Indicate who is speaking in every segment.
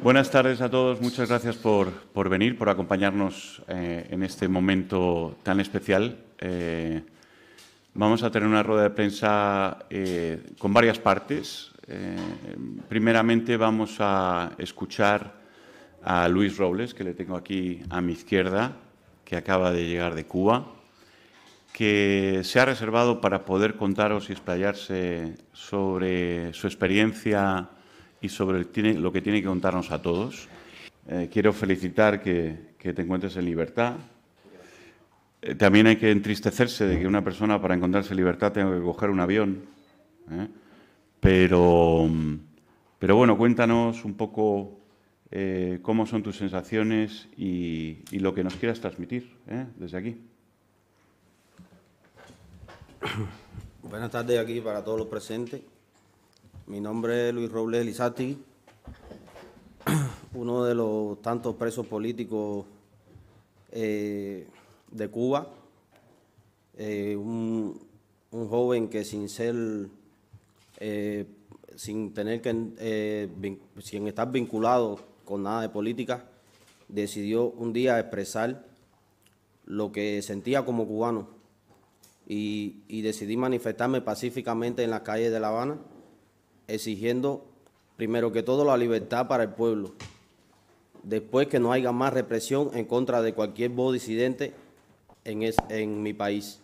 Speaker 1: Buenas tardes a todos. Muchas gracias por venir, por acompañarnos en este momento tan especial. Vamos a tener una rueda de prensa con varias partes. Primeramente vamos a escuchar a Luis Robles, que le tengo aquí a mi izquierda, que acaba de llegar de Cuba, que se ha reservado para poder contaros y explayarse sobre su experiencia y sobre lo que tiene que contarnos a todos. Quiero felicitar que te encuentres en libertad. También hay que entristecerse de que una persona para encontrarse en libertad tenga que coger un avión. Pero bueno, cuéntanos un poco cómo son tus sensaciones y lo que nos quieras transmitir desde aquí.
Speaker 2: Buenas tardes aquí para todos los presentes. Mi nombre es Luis Robles Elizati, uno de los tantos presos políticos de Cuba, un joven que sin estar vinculado con nada de política, decidió un día expresar lo que sentía como cubano y decidí manifestarme pacíficamente en las calles de La Habana, exigiendo, primero que todo, la libertad para el pueblo, después que no haya más represión en contra de cualquier voz disidente en mi país,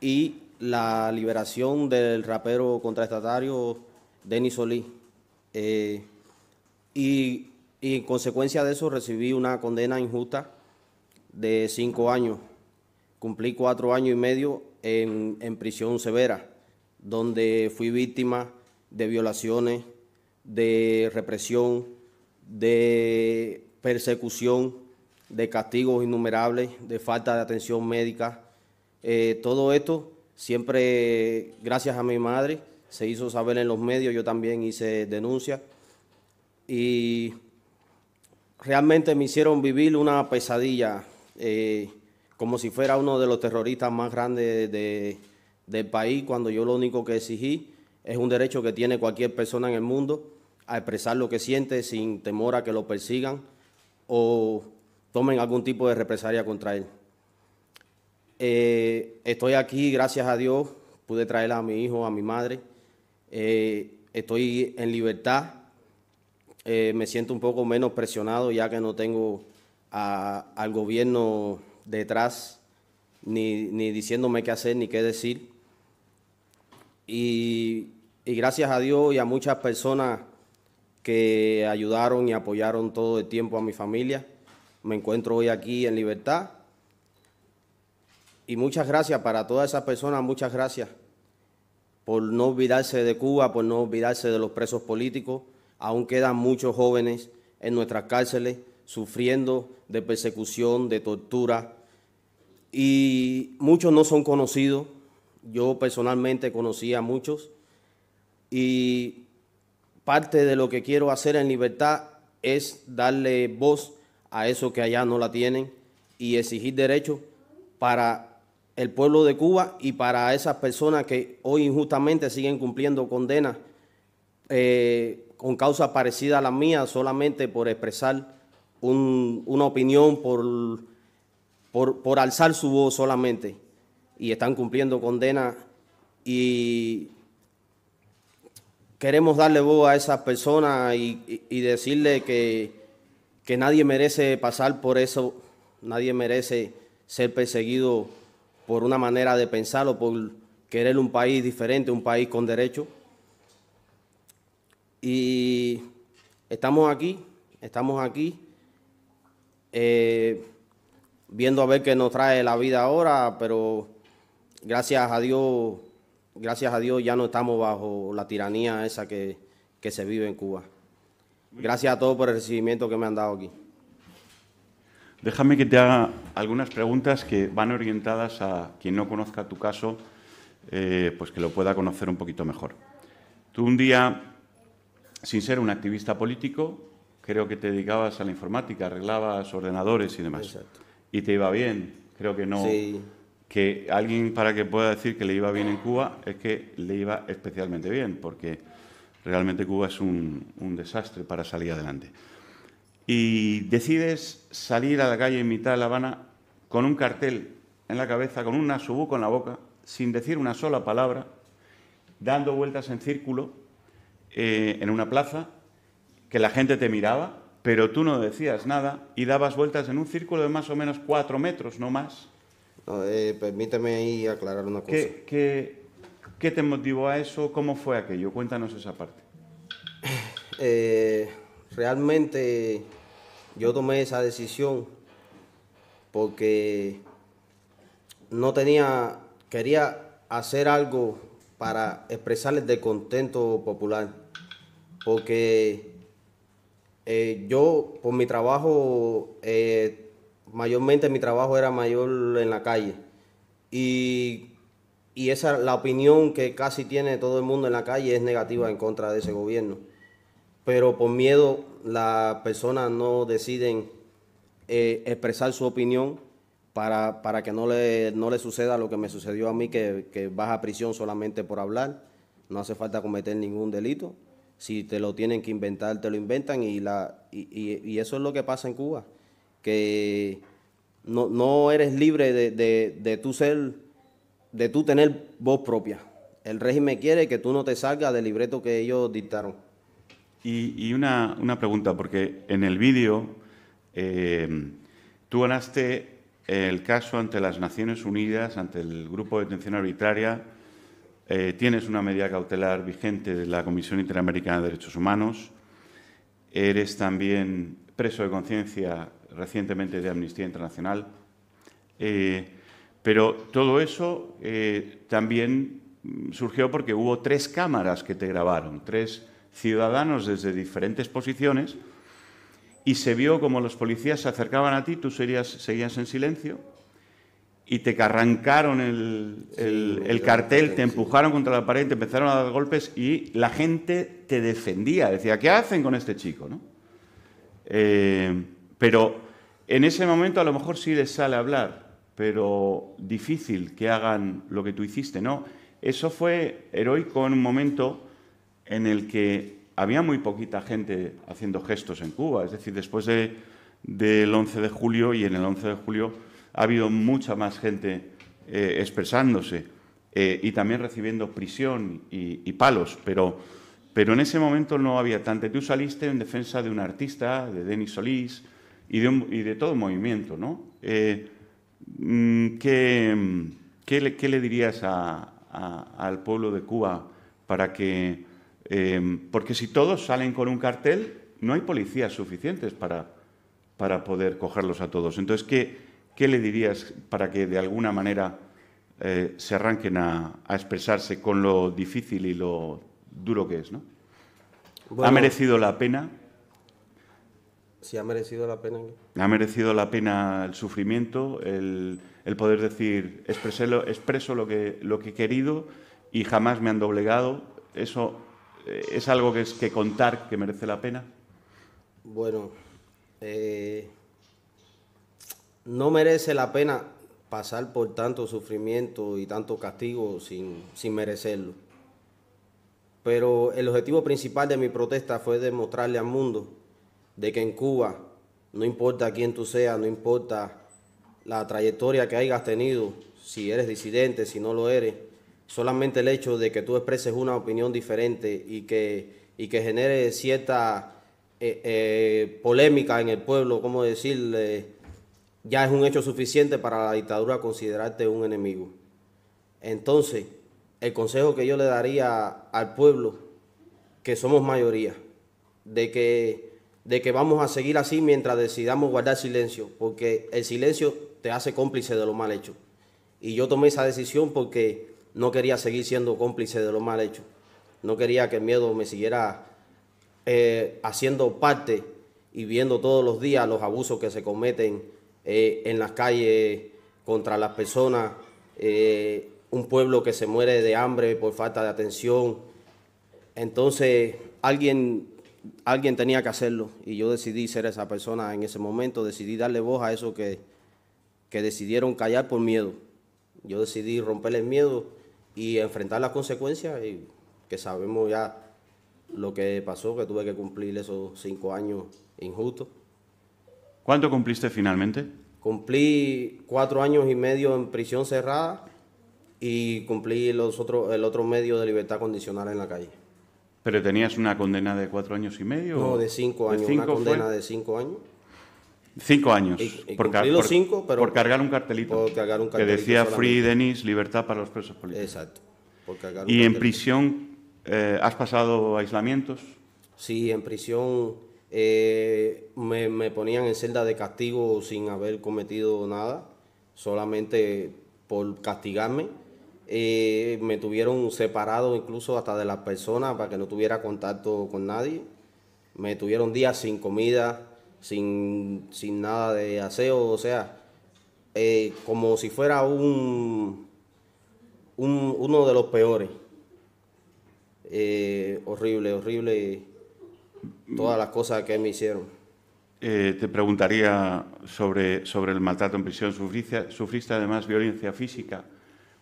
Speaker 2: y la liberación del rapero contraestatario Denis Solís. Y en consecuencia de eso recibí una condena injusta de 5 años. Cumplí 4 años y medio en prisión severa, donde fui víctima de violaciones, de represión, de persecución, de castigos innumerables, de falta de atención médica. Todo esto siempre, gracias a mi madre, se hizo saber en los medios. Yo también hice denuncia y realmente me hicieron vivir una pesadilla, como si fuera uno de los terroristas más grandes del país, cuando yo lo único que exigí es un derecho que tiene cualquier persona en el mundo a expresar lo que siente sin temor a que lo persigan o tomen algún tipo de represalia contra él. Estoy aquí, gracias a Dios, pude traer a mi hijo, a mi madre. Estoy en libertad. Me siento un poco menos presionado ya que no tengo al gobierno detrás ni diciéndome qué hacer ni qué decir. Y gracias a Dios y a muchas personas que ayudaron y apoyaron todo el tiempo a mi familia, me encuentro hoy aquí en libertad. Y muchas gracias para todas esas personas, muchas gracias por no olvidarse de Cuba, por no olvidarse de los presos políticos. Aún quedan muchos jóvenes en nuestras cárceles sufriendo de persecución, de tortura, y muchos no son conocidos. Yo personalmente conocí a muchos y parte de lo que quiero hacer en libertad es darle voz a esos que allá no la tienen y exigir derechos para el pueblo de Cuba y para esas personas que hoy injustamente siguen cumpliendo condenas con causas parecidas a las mías solamente por expresar una opinión, por alzar su voz solamente, y están cumpliendo condenas. Y queremos darle voz a esas personas y decirle que nadie merece pasar por eso, nadie merece ser perseguido por una manera de pensar o por querer un país diferente, un país con derecho. Y estamos aquí viendo a ver qué nos trae la vida ahora, pero gracias a Dios ya no estamos bajo la tiranía esa que se vive en Cuba. Gracias a todos por el recibimiento que me han dado aquí.
Speaker 1: Déjame que te haga algunas preguntas que van orientadas a quien no conozca tu caso, pues que lo pueda conocer un poquito mejor. Tú un día, sin ser un activista político, creo que te dedicabas a la informática, arreglabas ordenadores y demás.
Speaker 2: Exacto.
Speaker 1: Y te iba bien. Creo que no.
Speaker 2: Sí.
Speaker 1: Que alguien para que pueda decir que le iba bien en Cuba es que le iba especialmente bien, porque Realmente Cuba es un desastre para salir adelante. Y decides salir a la calle en mitad de La Habana con un cartel en la cabeza, con un nasobuco en la boca, sin decir una sola palabra, dando vueltas en círculo en una plaza, que la gente te miraba, pero tú no decías nada y dabas vueltas en un círculo de más o menos 4 metros, no más.
Speaker 2: No, permíteme ahí aclarar una cosa.
Speaker 1: ¿Qué te motivó a eso? ¿Cómo fue aquello? Cuéntanos esa parte.
Speaker 2: Realmente yo tomé esa decisión porque quería hacer algo para expresar el descontento popular, porque yo por mi trabajo, mayormente mi trabajo era mayor en la calle, y esa la opinión que casi tiene todo el mundo en la calle es negativa en contra de ese gobierno, pero por miedo las personas no deciden expresar su opinión para que no le suceda lo que me sucedió a mí, que vas a prisión solamente por hablar. No hace falta cometer ningún delito. Si te lo tienen que inventar, te lo inventan, y eso es lo que pasa en Cuba, que no eres libre de tú tener voz propia. El régimen quiere que tú no te salgas del libreto que ellos dictaron.
Speaker 1: Y una pregunta, porque en el vídeo tú ganaste el caso ante las Naciones Unidas, ante el Grupo de Detención Arbitraria, tienes una medida cautelar vigente de la Comisión Interamericana de Derechos Humanos, eres también preso de conciencia recientemente de Amnistía Internacional, pero todo eso también surgió porque hubo 3 cámaras que te grabaron, 3 ciudadanos desde diferentes posiciones, y se vio como los policías se acercaban a ti, tú seguías en silencio, y te arrancaron el cartel, te empujaron contra la pared, te empezaron a dar golpes y la gente te defendía, decía, ¿qué hacen con este chico?, ¿no? Pero en ese momento a lo mejor sí les sale hablar, pero difícil que hagan lo que tú hiciste, ¿no? Eso fue heroico en un momento en el que había muy poquita gente haciendo gestos en Cuba. Es decir, después del 11 de julio, y en el 11 de julio ha habido mucha más gente expresándose y también recibiendo prisión y palos, pero en ese momento no había tanta. Tú saliste en defensa de un artista, de Denis Solís, y de todo el movimiento, ¿no? ¿Qué le dirías al pueblo de Cuba para que... porque si todos salen con un cartel, no hay policías suficientes para poder cogerlos a todos. Entonces, ¿qué le dirías para que de alguna manera se arranquen a expresarse con lo difícil y lo duro que es, ¿no? Bueno, ¿ha merecido la pena?
Speaker 2: Sí, ha merecido la pena.
Speaker 1: ¿Ha merecido la pena el sufrimiento, el poder decir, expreso lo que he querido y jamás me han doblegado? ¿Eso es algo que contar que merece la pena?
Speaker 2: Bueno, no merece la pena pasar por tanto sufrimiento y tanto castigo sin merecerlo. Pero el objetivo principal de mi protesta fue demostrarle al mundo de que en Cuba, no importa quién tú seas, no importa la trayectoria que hayas tenido, si eres disidente, si no lo eres, solamente el hecho de que tú expreses una opinión diferente y que genere cierta polémica en el pueblo, como decir, ya es un hecho suficiente para la dictadura considerarte un enemigo. Entonces, el consejo que yo le daría al pueblo, que somos mayoría, de que vamos a seguir así mientras decidamos guardar silencio, porque el silencio te hace cómplice de lo mal hecho. Y yo tomé esa decisión porque no quería seguir siendo cómplice de lo mal hecho. No quería que el miedo me siguiera haciendo parte y viendo todos los días los abusos que se cometen en las calles contra las personas, un pueblo que se muere de hambre por falta de atención. Entonces alguien tenía que hacerlo y yo decidí ser esa persona en ese momento, decidí darle voz a esos que decidieron callar por miedo. Yo decidí romper el miedo y enfrentar las consecuencias, y que sabemos ya lo que pasó, que tuve que cumplir esos 5 años injustos.
Speaker 1: ¿Cuánto cumpliste finalmente?
Speaker 2: Cumplí 4 años y medio en prisión cerrada y cumplí el otro medio de libertad condicional en la calle.
Speaker 1: ¿Pero tenías una condena de 4 años y medio?
Speaker 2: No, de 5 años, una condena de 5 años.
Speaker 1: 5 años.
Speaker 2: Y cumplí los 5, pero
Speaker 1: por cargar un cartelito.
Speaker 2: Por cargar un cartelito
Speaker 1: que decía
Speaker 2: solamente.
Speaker 1: Free Denis, libertad para los presos políticos.
Speaker 2: Exacto. Por cargar un
Speaker 1: ¿Y en
Speaker 2: cartelito.
Speaker 1: prisión has pasado aislamientos?
Speaker 2: Sí, en prisión me ponían en celda de castigo sin haber cometido nada, solamente por castigarme. Me tuvieron separado incluso hasta de las personas para que no tuviera contacto con nadie. Me tuvieron días sin comida, sin nada de aseo, o sea, como si fuera uno de los peores. Horrible, horrible todas las cosas que me hicieron.
Speaker 1: Te preguntaría sobre el maltrato en prisión. ¿Sufriste además violencia física?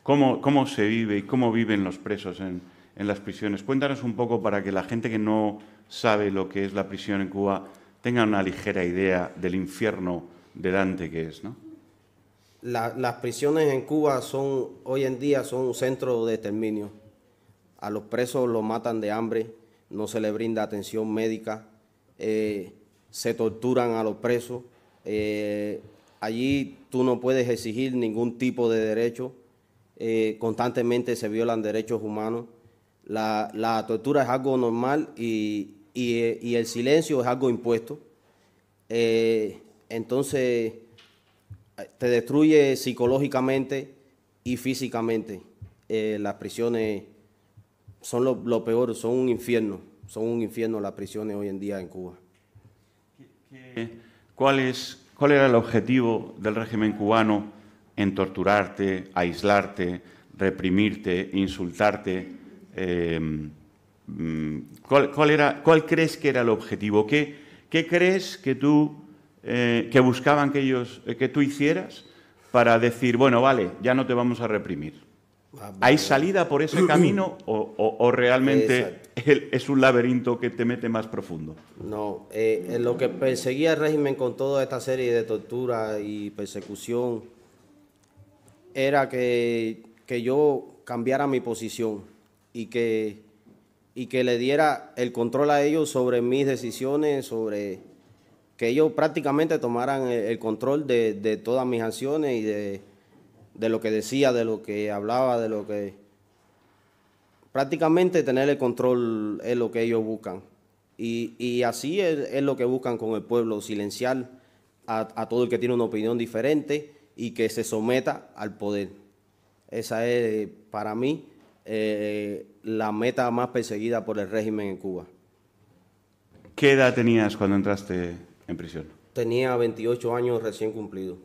Speaker 1: ¿Cómo se vive y cómo viven los presos en las prisiones? Cuéntanos un poco para que la gente que no sabe lo que es la prisión en Cuba tenga una ligera idea del infierno de Dante que es, ¿no?
Speaker 2: Las prisiones en Cuba hoy en día son un centro de exterminio. A los presos los matan de hambre, no se les brinda atención médica, se torturan a los presos. Allí tú no puedes exigir ningún tipo de derecho, constantemente se violan derechos humanos. La tortura es algo normal y el silencio es algo impuesto. Entonces te destruye psicológicamente y físicamente. Las prisiones son lo peor, son un infierno las prisiones hoy en día en Cuba.
Speaker 1: ¿Cuál era el objetivo del régimen cubano en torturarte, aislarte, reprimirte, insultarte? ¿Cuál crees que era el objetivo? ¿Qué crees que buscaban que tú hicieras para decir, bueno, vale, ya no te vamos a reprimir? ¿Hay salida por ese camino o realmente es un laberinto que te mete más profundo?
Speaker 2: No, lo que perseguía el régimen con toda esta serie de tortura y persecución era que yo cambiara mi posición y que le diera el control a ellos sobre mis decisiones, sobre que ellos prácticamente tomaran el control de todas mis acciones y de lo que decía, de lo que hablaba, de lo que... Prácticamente tener el control es lo que ellos buscan. Y así es lo que buscan con el pueblo, silenciar a todo el que tiene una opinión diferente y que se someta al poder. Esa es, para mí, la meta más perseguida por el régimen en Cuba.
Speaker 1: ¿Qué edad tenías cuando entraste en prisión?
Speaker 2: Tenía 28 años recién cumplidos.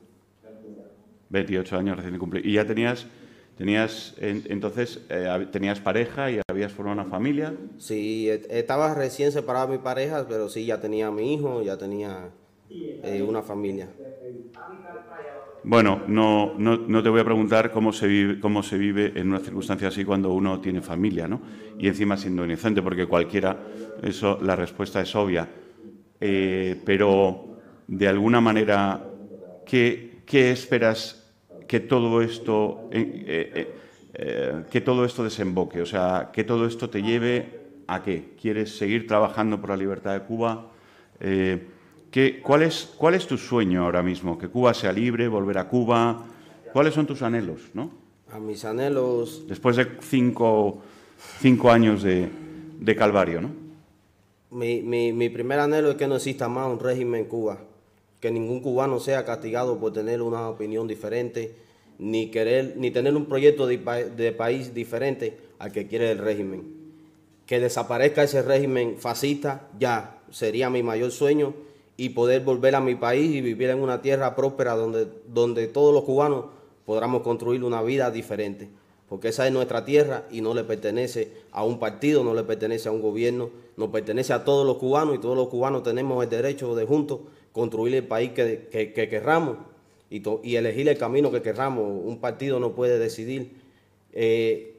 Speaker 1: 28 años recién cumplidos. ¿Y ya tenías pareja y habías formado una familia?
Speaker 2: Sí, estaba recién separado de mi pareja, pero sí, ya tenía a mi hijo, ya tenía una familia.
Speaker 1: Bueno, no te voy a preguntar cómo se vive en una circunstancia así cuando uno tiene familia, ¿no? Y encima siendo inocente, porque la respuesta es obvia. Pero, de alguna manera, ¿qué esperas que todo esto desemboque? O sea, que todo esto te lleve ¿a qué? ¿Quieres seguir trabajando por la libertad de Cuba? ¿Cuál es tu sueño ahora mismo? ¿Que Cuba sea libre, volver a Cuba? ¿Cuáles son tus anhelos, no?
Speaker 2: A mis anhelos...
Speaker 1: Después de cinco años de calvario, ¿no?
Speaker 2: Mi primer anhelo es que no exista más un régimen en Cuba, que ningún cubano sea castigado por tener una opinión diferente, ni tener un proyecto de país diferente al que quiere el régimen. Que desaparezca ese régimen fascista, ya sería mi mayor sueño, y poder volver a mi país y vivir en una tierra próspera donde todos los cubanos podamos construir una vida diferente. Porque esa es nuestra tierra y no le pertenece a un partido, no le pertenece a un gobierno, nos pertenece a todos los cubanos y todos los cubanos tenemos el derecho de juntos construir el país que querramos y elegir el camino que querramos. Un partido no puede decidir qué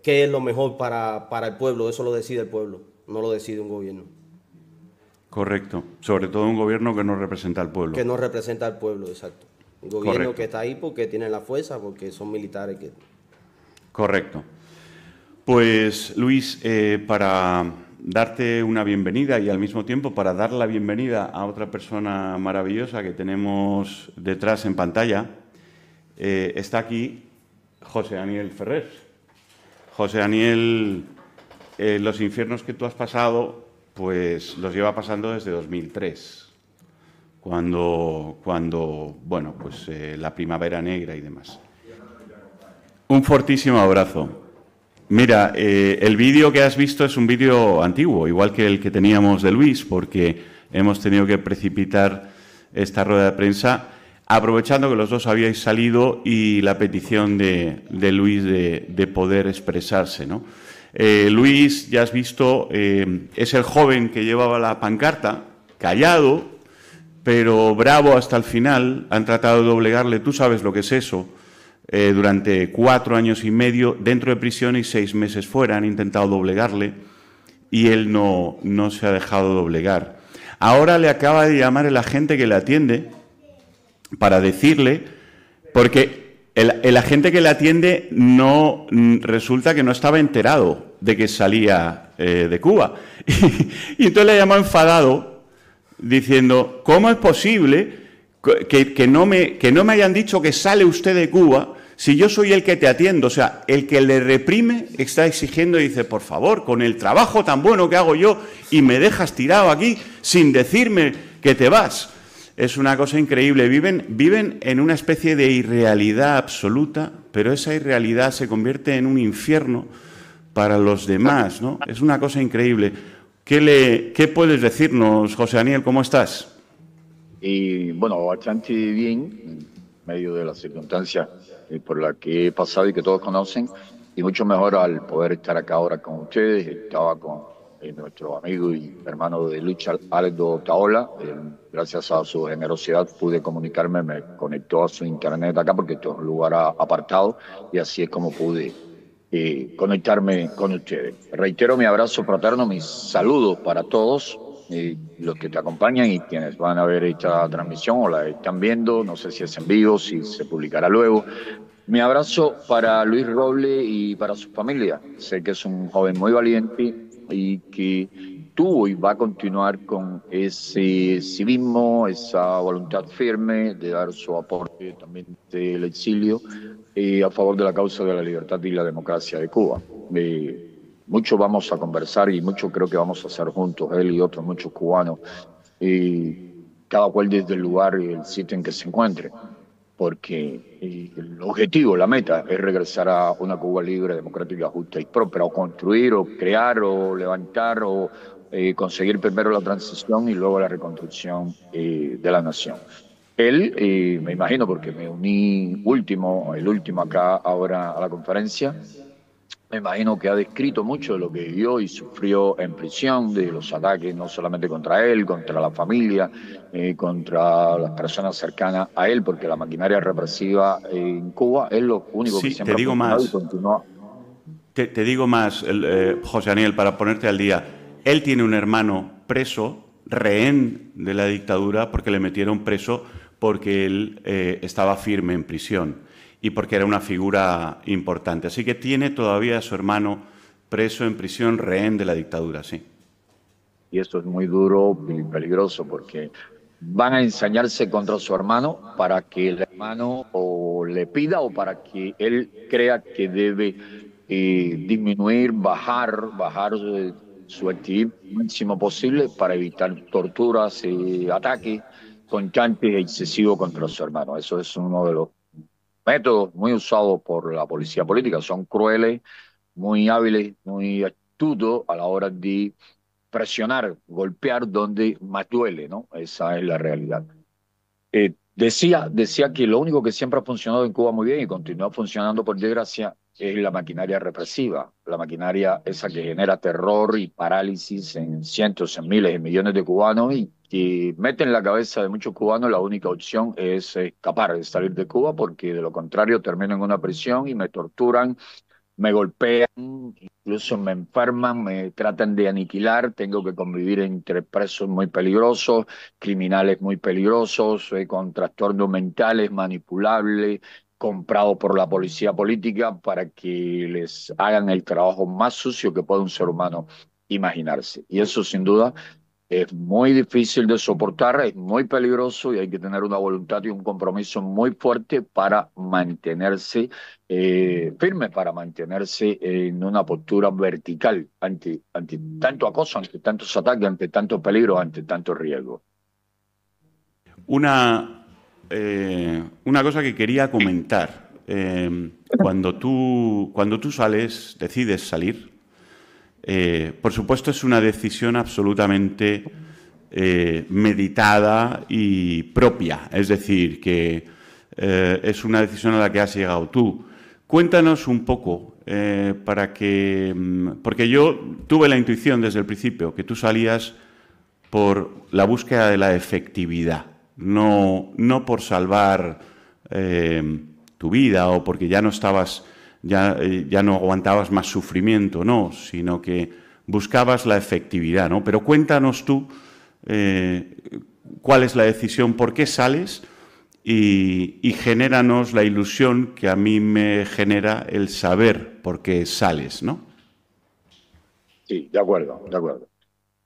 Speaker 2: es lo mejor para el pueblo, eso lo decide el pueblo. no lo decide un gobierno.
Speaker 1: Correcto. Sobre todo un gobierno que no representa al pueblo.
Speaker 2: Que no representa al pueblo, exacto. Un gobierno
Speaker 1: Correcto.
Speaker 2: que está ahí porque tiene la fuerza, porque son militares que...
Speaker 1: Correcto. Pues, Luis, para darte una bienvenida y al mismo tiempo para dar la bienvenida a otra persona maravillosa que tenemos detrás en pantalla, está aquí José Daniel Ferrer. José Daniel, los infiernos que tú has pasado, pues los lleva pasando desde 2003, cuando bueno, pues la primavera negra y demás. Un fortísimo abrazo. Mira, el vídeo que has visto es un vídeo antiguo, igual que el que teníamos de Luis, porque hemos tenido que precipitar esta rueda de prensa, aprovechando que los dos habíais salido y la petición de Luis de poder expresarse, ¿no? Luis, ya has visto, es el joven que llevaba la pancarta, callado, pero bravo hasta el final. Han tratado de doblegarle, tú sabes lo que es eso. Durante 4 años y medio dentro de prisión y 6 meses fuera. Han intentado doblegarle y él no se ha dejado doblegar. Ahora le acaba de llamar el agente que le atiende para decirle, porque el agente que le atiende no resulta que no estaba enterado de que salía de Cuba. Y entonces le ha llamado enfadado diciendo, ¿cómo es posible que no me hayan dicho que sale usted de Cuba si yo soy el que te atiendo? O sea, el que le reprime está exigiendo y dice, por favor, con el trabajo tan bueno que hago yo y me dejas tirado aquí sin decirme que te vas. Es una cosa increíble. Viven en una especie de irrealidad absoluta, pero esa irrealidad se convierte en un infierno para los demás, ¿no? Es una cosa increíble. ¿Qué puedes decirnos, José Daniel? ¿Cómo estás?
Speaker 3: Y bueno, bastante bien, en medio de las circunstancias por las que he pasado y que todos conocen, y mucho mejor al poder estar acá ahora con ustedes. Estaba con nuestro amigo y hermano de lucha, Aldo Taola. Gracias a su generosidad pude comunicarme, me conectó a su internet acá porque esto es un lugar apartado, y así es como pude conectarme con ustedes. Reitero mi abrazo fraterno, mis saludos para todos. Los que te acompañan y quienes van a ver esta transmisión o la están viendo, no sé si es en vivo, si se publicará luego. Mi abrazo para Luis Roble y para su familia. Sé que es un joven muy valiente y que tuvo y va a continuar con ese civismo, esa voluntad firme de dar su aporte también del exilio a favor de la causa de la libertad y la democracia de Cuba. Mucho vamos a conversar y mucho creo que vamos a hacer juntos, él y otros muchos cubanos, cada cual desde el lugar y el sitio en que se encuentre, porque el objetivo, la meta, es regresar a una Cuba libre, democrática, justa y próspera, o construir, o crear, o levantar, o conseguir primero la transición y luego la reconstrucción de la nación. Él, me imagino, porque me uní el último acá ahora a la conferencia, me imagino que ha descrito mucho de lo que vivió y sufrió en prisión, de los ataques no solamente contra él, contra la familia, contra las personas cercanas a él, porque la maquinaria represiva en Cuba es lo único que
Speaker 1: Sí,
Speaker 3: siempre
Speaker 1: te digo
Speaker 3: ha funcionado y
Speaker 1: más.
Speaker 3: continúa.
Speaker 1: Te digo más, José Daniel, para ponerte al día. Él tiene un hermano preso, rehén de la dictadura, porque le metieron preso porque él estaba firme en prisión y porque era una figura importante. Así que tiene todavía a su hermano preso en prisión, rehén de la dictadura, sí.
Speaker 3: Y esto es muy duro y peligroso porque van a ensañarse contra su hermano para que el hermano o le pida o para que él crea que debe disminuir, bajar su actividad máximo posible para evitar torturas y ataques constantes e excesivos contra su hermano. Eso es uno de los métodos muy usados por la policía política. Son crueles, muy hábiles, muy astutos a la hora de presionar, golpear donde más duele, ¿no? Esa es la realidad. Decía que lo único que siempre ha funcionado en Cuba muy bien y continúa funcionando por desgracia es la maquinaria represiva, la maquinaria esa que genera terror y parálisis en cientos, en miles, en millones de cubanos y que mete en la cabeza de muchos cubanos la única opción es escapar, es salir de Cuba porque de lo contrario termino en una prisión y me torturan me golpean, incluso me enferman, me tratan de aniquilar, tengo que convivir entre presos muy peligrosos, criminales muy peligrosos, con trastornos mentales, manipulables, comprados por la policía política para que les hagan el trabajo más sucio que puede un ser humano imaginarse. Y eso sin duda es muy difícil de soportar, es muy peligroso y hay que tener una voluntad y un compromiso muy fuerte para mantenerse firme, para mantenerse en una postura vertical ante tanto acoso, ante tantos ataques, ante tantos peligros, ante tantos riesgos.
Speaker 1: Una cosa que quería comentar. Cuando tú sales, decides salir, por supuesto es una decisión absolutamente meditada y propia. Es decir, que es una decisión a la que has llegado tú. Cuéntanos un poco, porque yo tuve la intuición desde el principio que tú salías por la búsqueda de la efectividad, no por salvar tu vida o porque ya no estabas, ya no aguantabas más sufrimiento, no, sino que buscabas la efectividad, ¿no? Pero cuéntanos tú cuál es la decisión, por qué sales y genéranos la ilusión que a mí me genera el saber por qué sales, ¿no?
Speaker 3: Sí, de acuerdo, de acuerdo.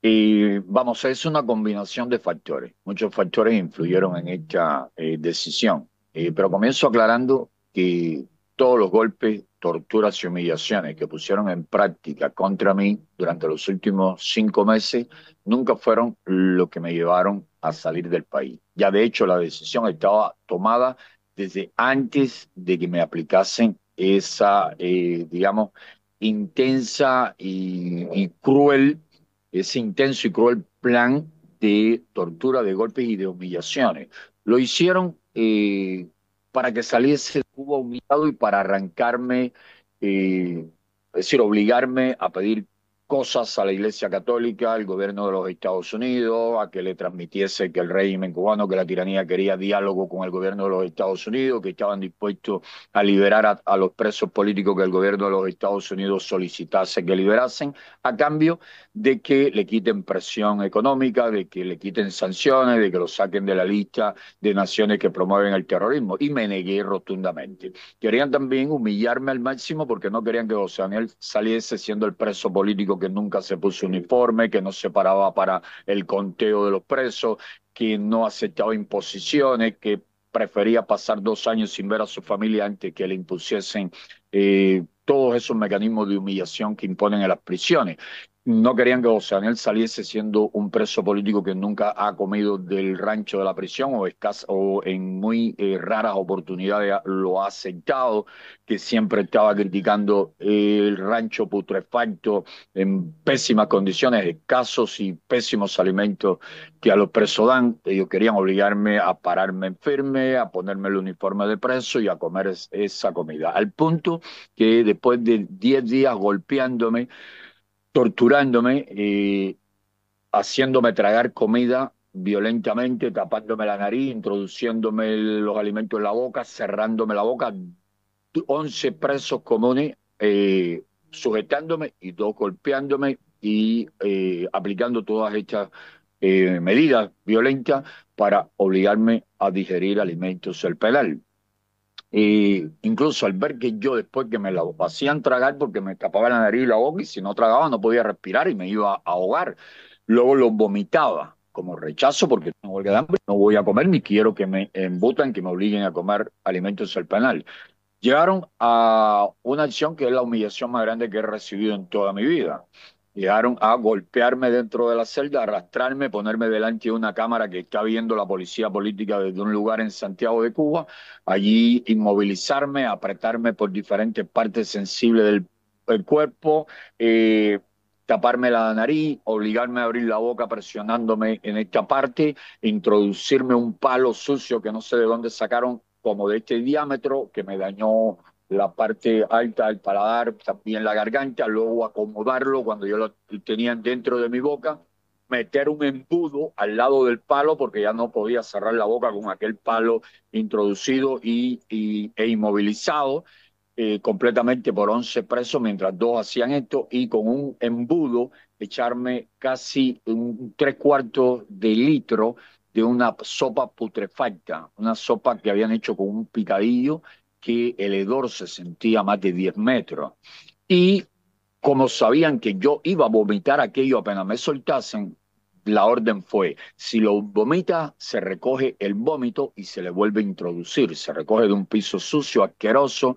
Speaker 3: Y vamos, es una combinación de factores. Muchos factores influyeron en esta decisión. Pero comienzo aclarando que todos los golpes, torturas y humillaciones que pusieron en práctica contra mí durante los últimos 5 meses nunca fueron lo que me llevaron a salir del país. Ya de hecho la decisión estaba tomada desde antes de que me aplicasen esa, digamos, intensa y cruel ese intenso y cruel plan de tortura, de golpes y de humillaciones. Lo hicieron para que saliese de Cuba humillado y para arrancarme, es decir, obligarme a pedir cosas a la Iglesia Católica, al gobierno de los Estados Unidos, a que le transmitiese que el régimen cubano, que la tiranía quería diálogo con el gobierno de los Estados Unidos, que estaban dispuestos a liberar a los presos políticos que el gobierno de los Estados Unidos solicitase que liberasen, a cambio de que le quiten presión económica, de que le quiten sanciones, de que lo saquen de la lista de naciones que promueven el terrorismo. Y me negué rotundamente. Querían también humillarme al máximo porque no querían que José Daniel saliese siendo el preso político que nunca se puso uniforme, que no se paraba para el conteo de los presos, que no aceptaba imposiciones, que prefería pasar 2 años sin ver a su familia antes que le impusiesen todos esos mecanismos de humillación que imponen en las prisiones. No querían que José Daniel saliese siendo un preso político que nunca ha comido del rancho de la prisión o en muy raras oportunidades lo ha aceptado, que siempre estaba criticando el rancho putrefacto en pésimas condiciones, escasos y pésimos alimentos que a los presos dan. Ellos querían obligarme a pararme en firme, a ponerme el uniforme de preso y a comer esa comida. Al punto que después de 10 días golpeándome, torturándome, haciéndome tragar comida violentamente, tapándome la nariz, introduciéndome los alimentos en la boca, cerrándome la boca, 11 presos comunes sujetándome y dos golpeándome y aplicando todas estas medidas violentas para obligarme a digerir alimentos del penal. Incluso al ver que yo después que me la hacían tragar porque me tapaba la nariz y la boca y si no tragaba no podía respirar y me iba a ahogar. Luego lo vomitaba como rechazo porque tengo huelga de hambre, no voy a comer ni quiero que me embutan, que me obliguen a comer alimentos del penal. Llegaron a una acción que es la humillación más grande que he recibido en toda mi vida. Llegaron a golpearme dentro de la celda, arrastrarme, ponerme delante de una cámara que está viendo la policía política desde un lugar en Santiago de Cuba, allí inmovilizarme, apretarme por diferentes partes sensibles del cuerpo, taparme la nariz, obligarme a abrir la boca presionándome en esta parte, introducirme un palo sucio que no sé de dónde sacaron como de este diámetro que me dañó la parte alta del paladar, también la garganta, luego acomodarlo cuando yo lo tenía dentro de mi boca, meter un embudo al lado del palo porque ya no podía cerrar la boca con aquel palo introducido e inmovilizado, completamente por 11 presos mientras 2 hacían esto y con un embudo echarme casi un 3/4 de litro de una sopa putrefacta, una sopa que habían hecho con un picadillo que el hedor se sentía a más de 10 metros. Y como sabían que yo iba a vomitar aquello apenas me soltasen, la orden fue, si lo vomita, se recoge el vómito y se le vuelve a introducir. Se recoge de un piso sucio, asqueroso,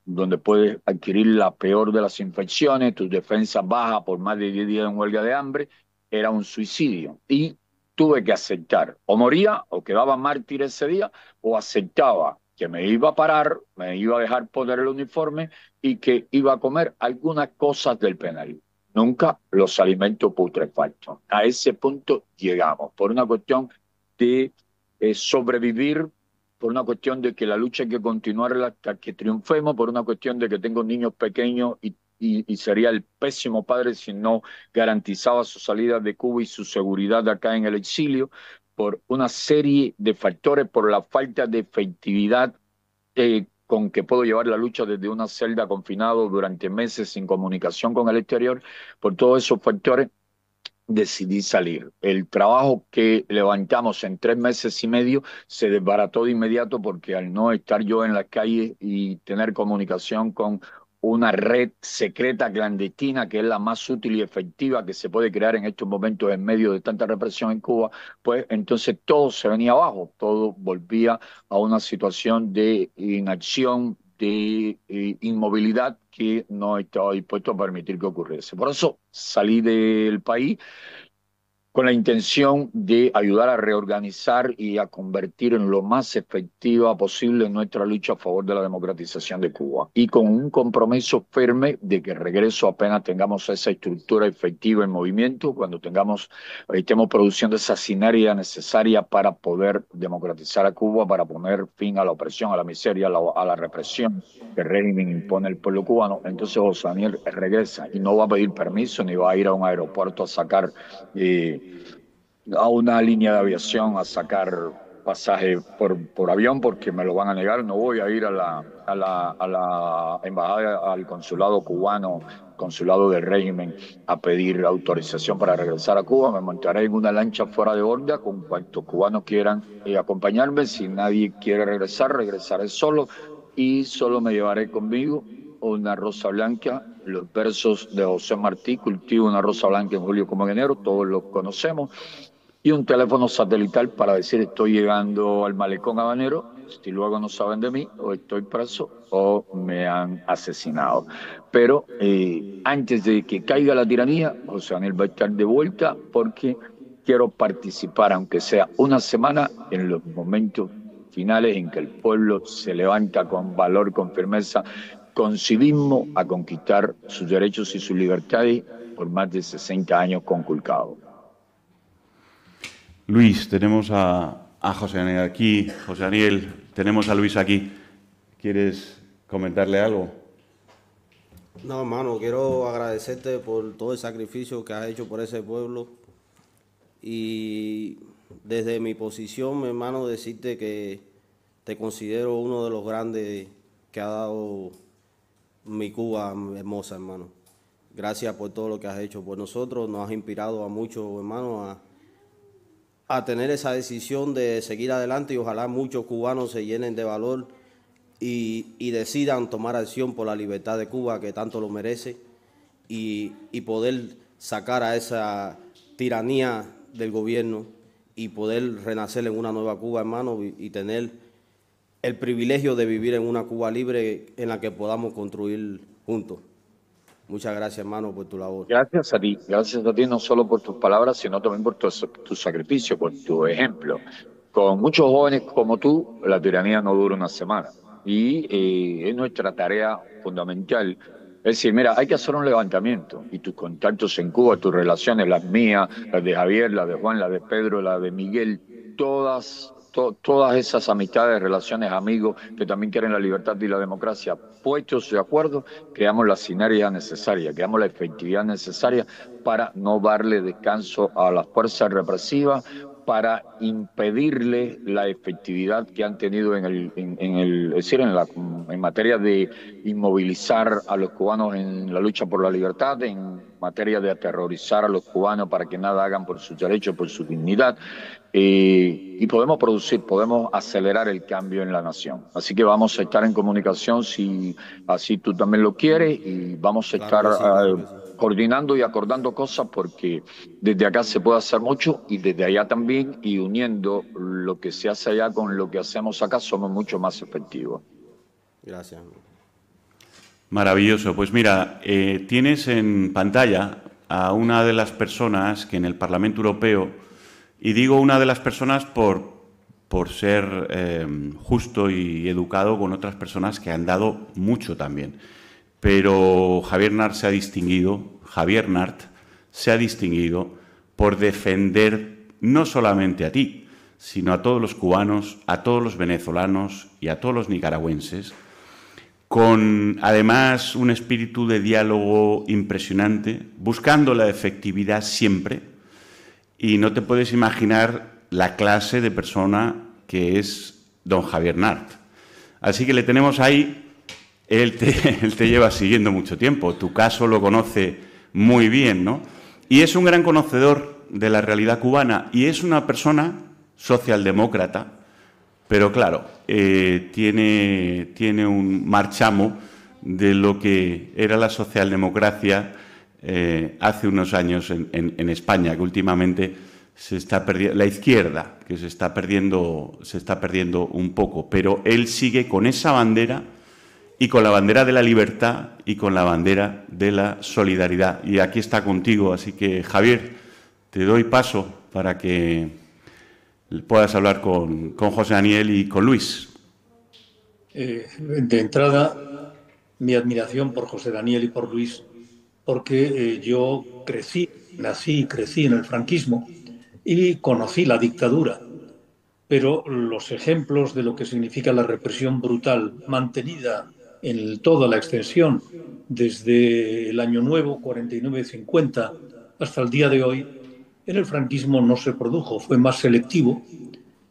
Speaker 3: donde puedes adquirir la peor de las infecciones, tus defensas bajas por más de 10 días en huelga de hambre. Era un suicidio. Y tuve que aceptar. O moría, o quedaba mártir ese día, o aceptaba que me iba a parar, me iba a dejar poner el uniforme y que iba a comer algunas cosas del penal. Nunca los alimentos putrefactos. A ese punto llegamos, por una cuestión de sobrevivir, por una cuestión de que la lucha hay que continuarla hasta que triunfemos, por una cuestión de que tengo niños pequeños y sería el pésimo padre si no garantizaba su salida de Cuba y su seguridad acá en el exilio, por una serie de factores, por la falta de efectividad con que puedo llevar la lucha desde una celda confinado durante meses sin comunicación con el exterior, por todos esos factores decidí salir. El trabajo que levantamos en 3 meses y medio se desbarató de inmediato porque al no estar yo en la calle y tener comunicación con una red secreta clandestina que es la más útil y efectiva que se puede crear en estos momentos en medio de tanta represión en Cuba, pues entonces todo se venía abajo, todo volvía a una situación de inacción, de inmovilidad que no estaba dispuesto a permitir que ocurriese. Por eso salí del país con la intención de ayudar a reorganizar y a convertir en lo más efectiva posible nuestra lucha a favor de la democratización de Cuba. Y con un compromiso firme de que regreso apenas tengamos esa estructura efectiva en movimiento, cuando estemos produciendo esa sinergia necesaria para poder democratizar a Cuba, para poner fin a la opresión, a la miseria, a la represión que el régimen impone al pueblo cubano. Entonces José Daniel regresa y no va a pedir permiso ni va a ir a un aeropuerto a sacar a una línea de aviación a sacar pasaje por avión porque me lo van a negar. No voy a ir a la embajada, al consulado cubano, consulado del régimen, a pedir autorización para regresar a Cuba. Me montaré en una lancha fuera de órbita con cuantos cubanos quieran acompañarme. Si nadie quiere regresar, regresaré solo y solo me llevaré conmigo una rosa blanca, los versos de José Martí, cultivo una rosa blanca en julio como en enero, todos los conocemos, y un teléfono satelital para decir estoy llegando al malecón habanero, si luego no saben de mí, o estoy preso o me han asesinado. Pero antes de que caiga la tiranía, José Daniel va a estar de vuelta porque quiero participar, aunque sea una semana, en los momentos finales en que el pueblo se levanta con valor, con firmeza, con civismo a conquistar sus derechos y sus libertades por más de 60 años conculcados.
Speaker 1: Luis, tenemos a José Daniel aquí. José Daniel, tenemos a Luis aquí. ¿Quieres comentarle algo?
Speaker 2: No, hermano, quiero agradecerte por todo el sacrificio que has hecho por ese pueblo y desde mi posición, mi hermano, decirte que te considero uno de los grandes que ha dado mi Cuba hermosa, hermano. Gracias por todo lo que has hecho por nosotros. Nos has inspirado a muchos, hermano, a tener esa decisión de seguir adelante y ojalá muchos cubanos se llenen de valor y decidan tomar acción por la libertad de Cuba, que tanto lo merece, y poder sacar a esa tiranía del gobierno y poder renacer en una nueva Cuba, hermano, y tener el privilegio de vivir en una Cuba libre en la que podamos construir juntos. Muchas gracias, hermano, por tu labor.
Speaker 3: Gracias a ti no solo por tus palabras, sino también por tu sacrificio, por tu ejemplo. Con muchos jóvenes como tú, la tiranía no dura una semana. Y es nuestra tarea fundamental. Es decir, mira, hay que hacer un levantamiento. Y tus contactos en Cuba, tus relaciones, las mías, las de Javier, las de Juan, las de Pedro, las de Miguel, todas esas amistades, relaciones, amigos que también quieren la libertad y la democracia, puestos de acuerdo, creamos la sinergia necesaria, creamos la efectividad necesaria para no darle descanso a las fuerzas represivas, para impedirle la efectividad que han tenido es decir, en materia de inmovilizar a los cubanos en la lucha por la libertad, en materia de aterrorizar a los cubanos para que nada hagan por sus derechos, por su dignidad. Y podemos podemos acelerar el cambio en la nación. Así que vamos a estar en comunicación si así tú también lo quieres, y vamos a estar
Speaker 2: Claro que sí.
Speaker 3: coordinando y acordando cosas, porque desde acá se puede hacer mucho y desde allá también, y uniendo lo que se hace allá con lo que hacemos acá somos mucho más efectivos.
Speaker 2: Gracias.
Speaker 1: Maravilloso. Pues mira, tienes en pantalla a una de las personas que en el Parlamento Europeo, y digo una de las personas por ser justo y educado con otras personas que han dado mucho también, pero Javier Nart se ha distinguido por defender no solamente a ti, sino a todos los cubanos, a todos los venezolanos y a todos los nicaragüenses, con además un espíritu de diálogo impresionante, buscando la efectividad siempre, y no te puedes imaginar la clase de persona que es don Javier Nart. Así que le tenemos ahí. Él te lleva siguiendo mucho tiempo, tu caso lo conoce muy bien, ¿no? Y es un gran conocedor de la realidad cubana y es una persona socialdemócrata, pero claro, tiene un marchamo de lo que era la socialdemocracia hace unos años en España, que últimamente se está perdiendo, la izquierda, que se está perdiendo un poco, pero él sigue con esa bandera, y con la bandera de la libertad y con la bandera de la solidaridad. Y aquí está contigo, así que Javier, te doy paso para que puedas hablar con José Daniel y con Luis.
Speaker 4: De entrada, mi admiración por José Daniel y por Luis, porque yo nací y crecí en el franquismo y conocí la dictadura, pero los ejemplos de lo que significa la represión brutal mantenida en toda la extensión desde el Año Nuevo, 49-50, hasta el día de hoy, en el franquismo no se produjo, fue más selectivo,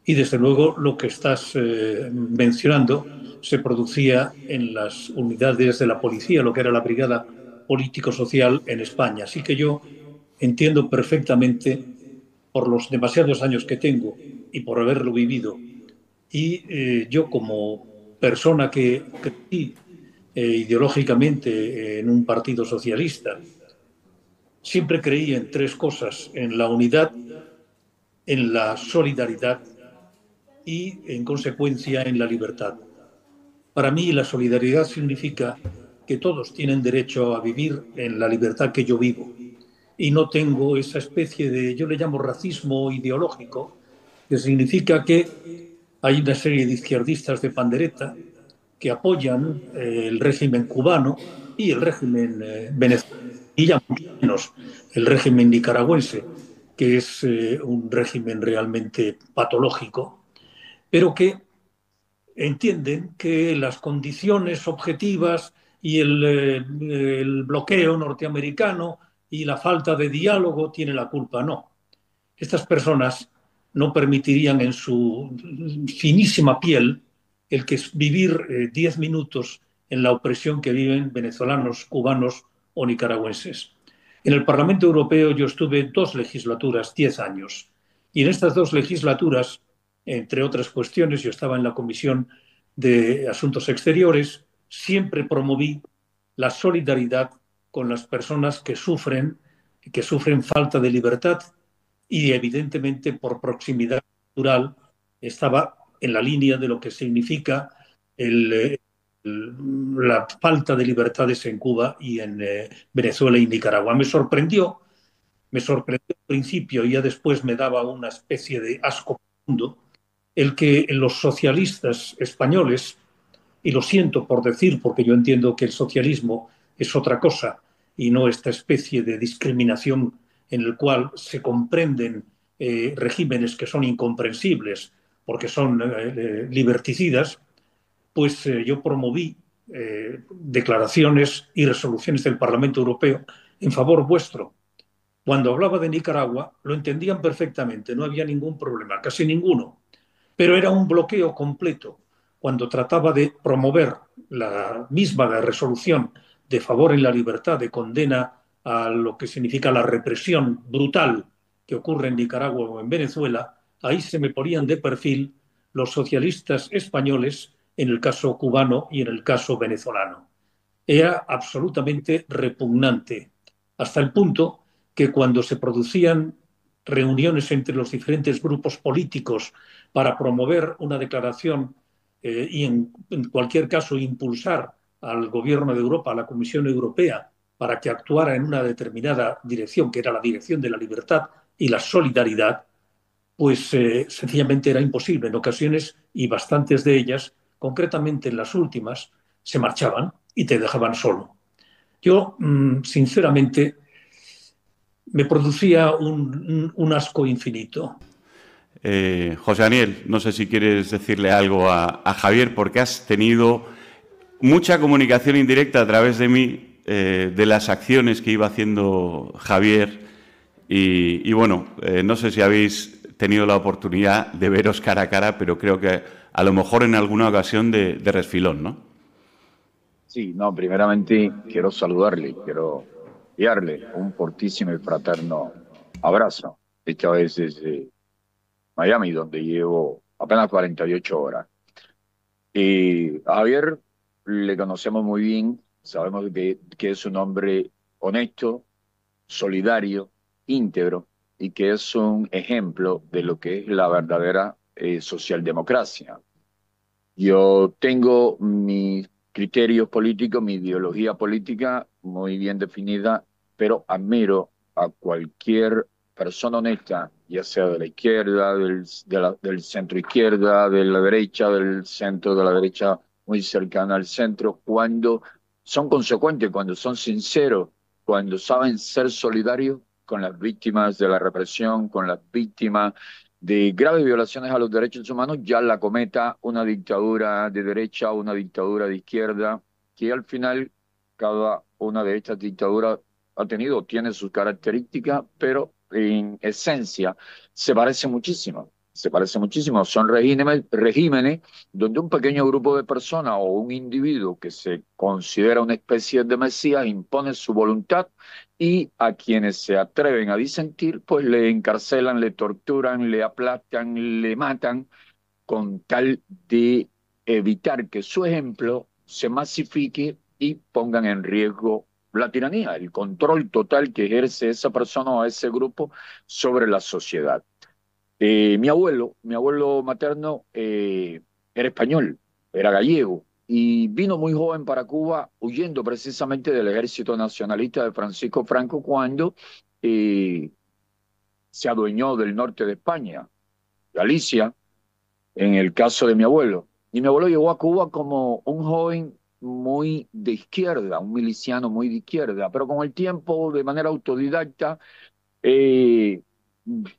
Speaker 4: y desde luego lo que estás mencionando se producía en las unidades de la policía, lo que era la brigada político-social en España. Así que yo entiendo perfectamente, por los demasiados años que tengo y por haberlo vivido, y yo como persona que crecí ideológicamente en un partido socialista, siempre creí en tres cosas: en la unidad, en la solidaridad y, en consecuencia, en la libertad. Para mí, la solidaridad significa que todos tienen derecho a vivir en la libertad que yo vivo, y no tengo esa especie de, yo le llamo racismo ideológico, que significa que hay una serie de izquierdistas de pandereta que apoyan el régimen cubano y el régimen venezolano, y ya menos el régimen nicaragüense, que es un régimen realmente patológico, pero que entienden que las condiciones objetivas y el bloqueo norteamericano y la falta de diálogo tiene la culpa. No. Estas personas no permitirían en su finísima piel el que es vivir 10 minutos en la opresión que viven venezolanos, cubanos o nicaragüenses. En el Parlamento Europeo yo estuve 2 legislaturas, 10 años, y en estas 2 legislaturas, entre otras cuestiones, yo estaba en la Comisión de Asuntos Exteriores, siempre promoví la solidaridad con las personas que sufren falta de libertad, y evidentemente por proximidad cultural estaba en la línea de lo que significa la falta de libertades en Cuba y en Venezuela y Nicaragua. Me sorprendió al principio, y ya después me daba una especie de asco profundo, el que los socialistas españoles, y lo siento por decir, porque yo entiendo que el socialismo es otra cosa y no esta especie de discriminación en el cual se comprenden regímenes que son incomprensibles porque son liberticidas, pues yo promoví declaraciones y resoluciones del Parlamento Europeo en favor vuestro, Cuando hablaba de Nicaragua, lo entendían perfectamente, no había ningún problema, casi ninguno. Pero era un bloqueo completo. Cuando trataba de promover la misma la resolución de favor en la libertad, de condena a lo que significa la represión brutal que ocurre en Nicaragua o en Venezuela, ahí se me ponían de perfil los socialistas españoles en el caso cubano y en el caso venezolano. Era absolutamente repugnante, hasta el punto que cuando se producían reuniones entre los diferentes grupos políticos para promover una declaración y en cualquier caso impulsar al gobierno de Europa, a la Comisión Europea, para que actuara en una determinada dirección, que era la dirección de la libertad y la solidaridad, pues sencillamente era imposible. En ocasiones, y bastantes de ellas, concretamente en las últimas, se marchaban y te dejaban solo. Yo, sinceramente, me producía un asco infinito.
Speaker 1: José Daniel, no sé si quieres decirle algo a Javier, porque has tenido mucha comunicación indirecta a través de mí, de las acciones que iba haciendo Javier. Y bueno, no sé si habéis tenido la oportunidad de veros cara a cara, pero creo que a lo mejor en alguna ocasión de resfilón, ¿no?
Speaker 3: Sí, no, primeramente quiero saludarle, quiero enviarle un fortísimo y fraterno abrazo, esta vez desde Miami, donde llevo apenas 48 horas. Y a Javier le conocemos muy bien, sabemos que es un hombre honesto, solidario, íntegro, y que es un ejemplo de lo que es la verdadera socialdemocracia. Yo tengo mis criterios políticos, mi ideología política muy bien definida, pero admiro a cualquier persona honesta, ya sea de la izquierda, del centro izquierda, de la derecha, del centro, de la derecha muy cercana al centro, cuando son consecuentes, cuando son sinceros, cuando saben ser solidarios con las víctimas de la represión, con las víctimas de graves violaciones a los derechos humanos, ya la cometa una dictadura de derecha o una dictadura de izquierda, que al final cada una de estas dictaduras tiene sus características, pero en esencia se parece muchísimo. Se parece muchísimo. Son regímenes donde un pequeño grupo de personas o un individuo que se considera una especie de mesías impone su voluntad y a quienes se atreven a disentir, pues le encarcelan, le torturan, le aplastan, le matan, con tal de evitar que su ejemplo se masifique y pongan en riesgo la tiranía, el control total que ejerce esa persona o ese grupo sobre la sociedad. Mi abuelo materno era español, era gallego, y vino muy joven para Cuba huyendo precisamente del ejército nacionalista de Francisco Franco cuando se adueñó del norte de España, Galicia, en el caso de mi abuelo. Y mi abuelo llegó a Cuba como un joven muy de izquierda, un miliciano muy de izquierda, pero con el tiempo, de manera autodidacta, eh,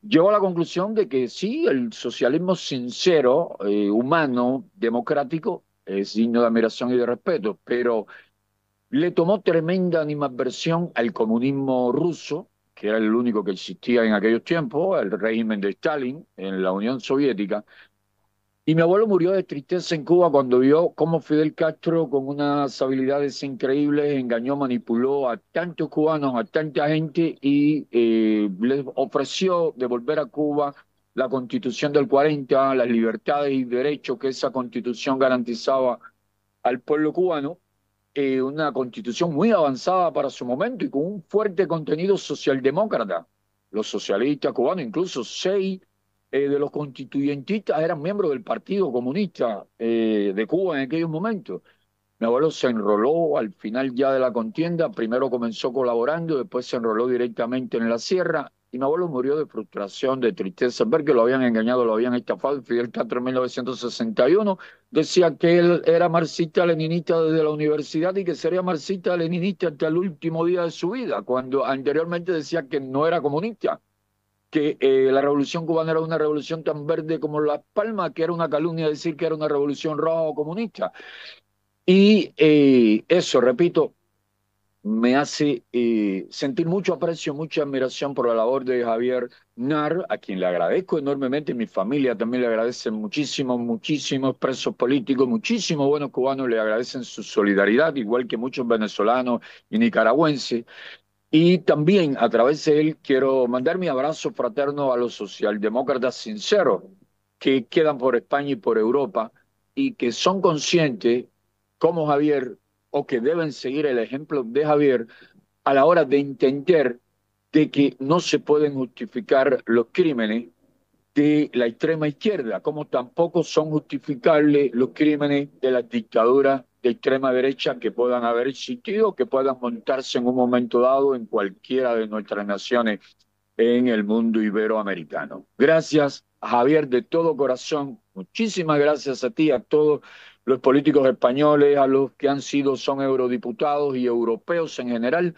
Speaker 3: llegó a la conclusión de que sí, el socialismo sincero, humano, democrático, es digno de admiración y de respeto, pero le tomó tremenda animadversión al comunismo ruso, que era el único que existía en aquellos tiempos, el régimen de Stalin en la Unión Soviética. Y mi abuelo murió de tristeza en Cuba cuando vio cómo Fidel Castro, con unas habilidades increíbles, engañó, manipuló a tantos cubanos, a tanta gente, y les ofreció devolver a Cuba la Constitución del 40, las libertades y derechos que esa Constitución garantizaba al pueblo cubano, una Constitución muy avanzada para su momento y con un fuerte contenido socialdemócrata. Los socialistas cubanos, incluso 6 de los constituyentistas eran miembros del Partido Comunista de Cuba en aquellos momentos. Mi abuelo se enroló al final ya de la contienda, primero comenzó colaborando, después se enroló directamente en la sierra, y mi abuelo murió de frustración, de tristeza, ver que lo habían engañado, lo habían estafado. Fidel Castro en 1961 decía que él era marxista-leninista desde la universidad y que sería marxista-leninista hasta el último día de su vida, cuando anteriormente decía que no era comunista, que la revolución cubana era una revolución tan verde como Las Palmas, que era una calumnia decir que era una revolución roja o comunista. Y eso, repito, me hace sentir mucho aprecio, mucha admiración por la labor de Javier Nar, a quien le agradezco enormemente. Mi familia también le agradece muchísimo, muchísimos presos políticos, muchísimos buenos cubanos le agradecen su solidaridad, igual que muchos venezolanos y nicaragüenses. Y también a través de él quiero mandar mi abrazo fraterno a los socialdemócratas sinceros que quedan por España y por Europa y que son conscientes, como Javier, o que deben seguir el ejemplo de Javier a la hora de entender de que no se pueden justificar los crímenes de la extrema izquierda, como tampoco son justificables los crímenes de las dictaduras de extrema derecha que puedan haber existido, que puedan montarse en un momento dado en cualquiera de nuestras naciones en el mundo iberoamericano. Gracias, Javier, de todo corazón. Muchísimas gracias a ti, a todos los políticos españoles, a los que han sido, son eurodiputados y europeos en general,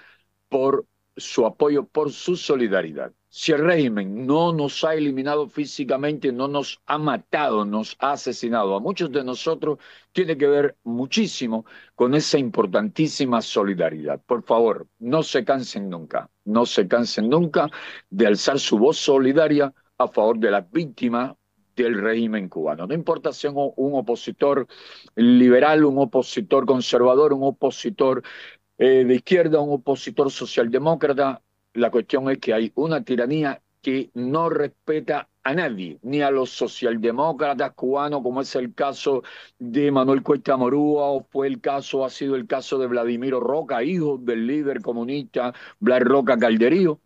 Speaker 3: por su apoyo, por su solidaridad. Si el régimen no nos ha eliminado físicamente, no nos ha matado, nos ha asesinado a muchos de nosotros, tiene que ver muchísimo con esa importantísima solidaridad. Por favor, no se cansen nunca, no se cansen nunca de alzar su voz solidaria a favor de las víctimas del régimen cubano. No importa si es un opositor liberal, un opositor conservador, un opositor de izquierda, un opositor socialdemócrata. La cuestión es que hay una tiranía que no respeta a nadie, ni a los socialdemócratas cubanos, como es el caso de Manuel Cuesta Morúa, o ha sido el caso de Vladimiro Roca, hijo del líder comunista Blas Roca Calderío.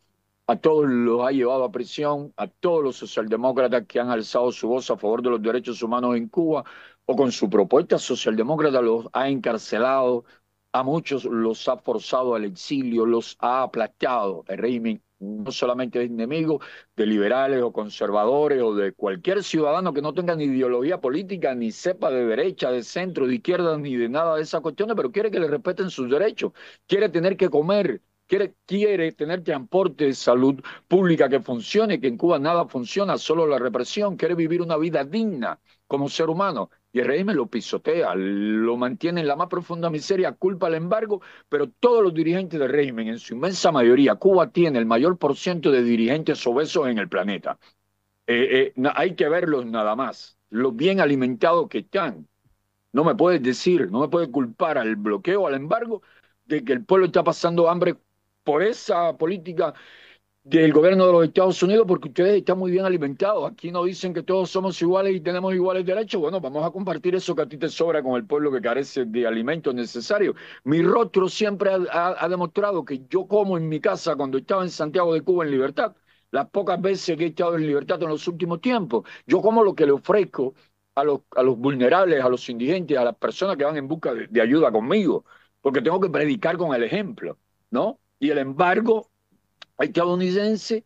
Speaker 3: A todos los ha llevado a prisión, a todos los socialdemócratas que han alzado su voz a favor de los derechos humanos en Cuba, o con su propuesta socialdemócrata los ha encarcelado, a muchos los ha forzado al exilio, los ha aplastado. El régimen no solamente es enemigo de liberales o conservadores o de cualquier ciudadano que no tenga ni ideología política, ni sepa de derecha, de centro, de izquierda, ni de nada de esas cuestiones, pero quiere que le respeten sus derechos, quiere tener que comer, quiere tener transporte de salud pública que funcione, que en Cuba nada funciona, solo la represión, quiere vivir una vida digna como ser humano. Y el régimen lo pisotea, lo mantiene en la más profunda miseria, culpa al embargo, pero todos los dirigentes del régimen, en su inmensa mayoría, Cuba tiene el mayor porciento de dirigentes obesos en el planeta. Hay que verlos nada más, los bien alimentados que están. No me puedes decir, no me puedes culpar al bloqueo, al embargo, de que el pueblo está pasando hambre por esa política del gobierno de los Estados Unidos, porque ustedes están muy bien alimentados. Aquí no dicen que todos somos iguales y tenemos iguales derechos. Bueno, vamos a compartir eso que a ti te sobra con el pueblo que carece de alimentos necesarios. Mi rostro siempre ha demostrado que yo como en mi casa cuando estaba en Santiago de Cuba en libertad. Las pocas veces que he estado en libertad en los últimos tiempos, yo como lo que le ofrezco a los vulnerables, a los indigentes, a las personas que van en busca de ayuda conmigo, porque tengo que predicar con el ejemplo, ¿no? Y el embargo estadounidense,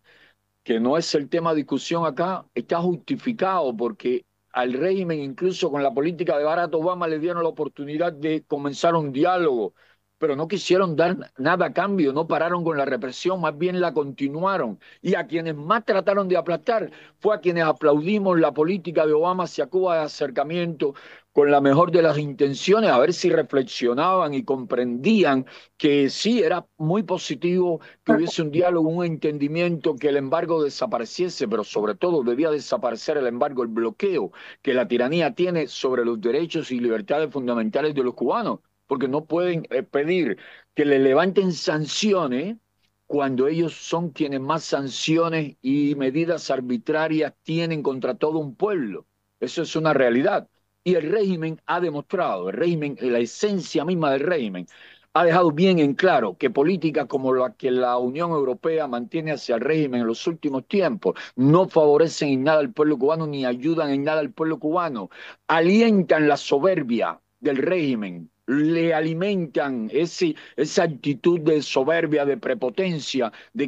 Speaker 3: que no es el tema de discusión acá, está justificado porque al régimen, incluso con la política de Barack Obama, le dieron la oportunidad de comenzar un diálogo, pero no quisieron dar nada a cambio, no pararon con la represión, más bien la continuaron. Y a quienes más trataron de aplastar fue a quienes aplaudimos la política de Obama hacia Cuba de acercamiento, con la mejor de las intenciones, a ver si reflexionaban y comprendían que sí era muy positivo que hubiese un diálogo, un entendimiento, que el embargo desapareciese, pero sobre todo debía desaparecer el embargo, el bloqueo que la tiranía tiene sobre los derechos y libertades fundamentales de los cubanos, porque no pueden pedir que le levanten sanciones cuando ellos son quienes más sanciones y medidas arbitrarias tienen contra todo un pueblo. Eso es una realidad. Y el régimen ha demostrado, el régimen, la esencia misma del régimen, ha dejado bien en claro que políticas como la que la Unión Europea mantiene hacia el régimen en los últimos tiempos no favorecen en nada al pueblo cubano ni ayudan en nada al pueblo cubano. Alientan la soberbia del régimen, le alimentan esa actitud de soberbia, de prepotencia, de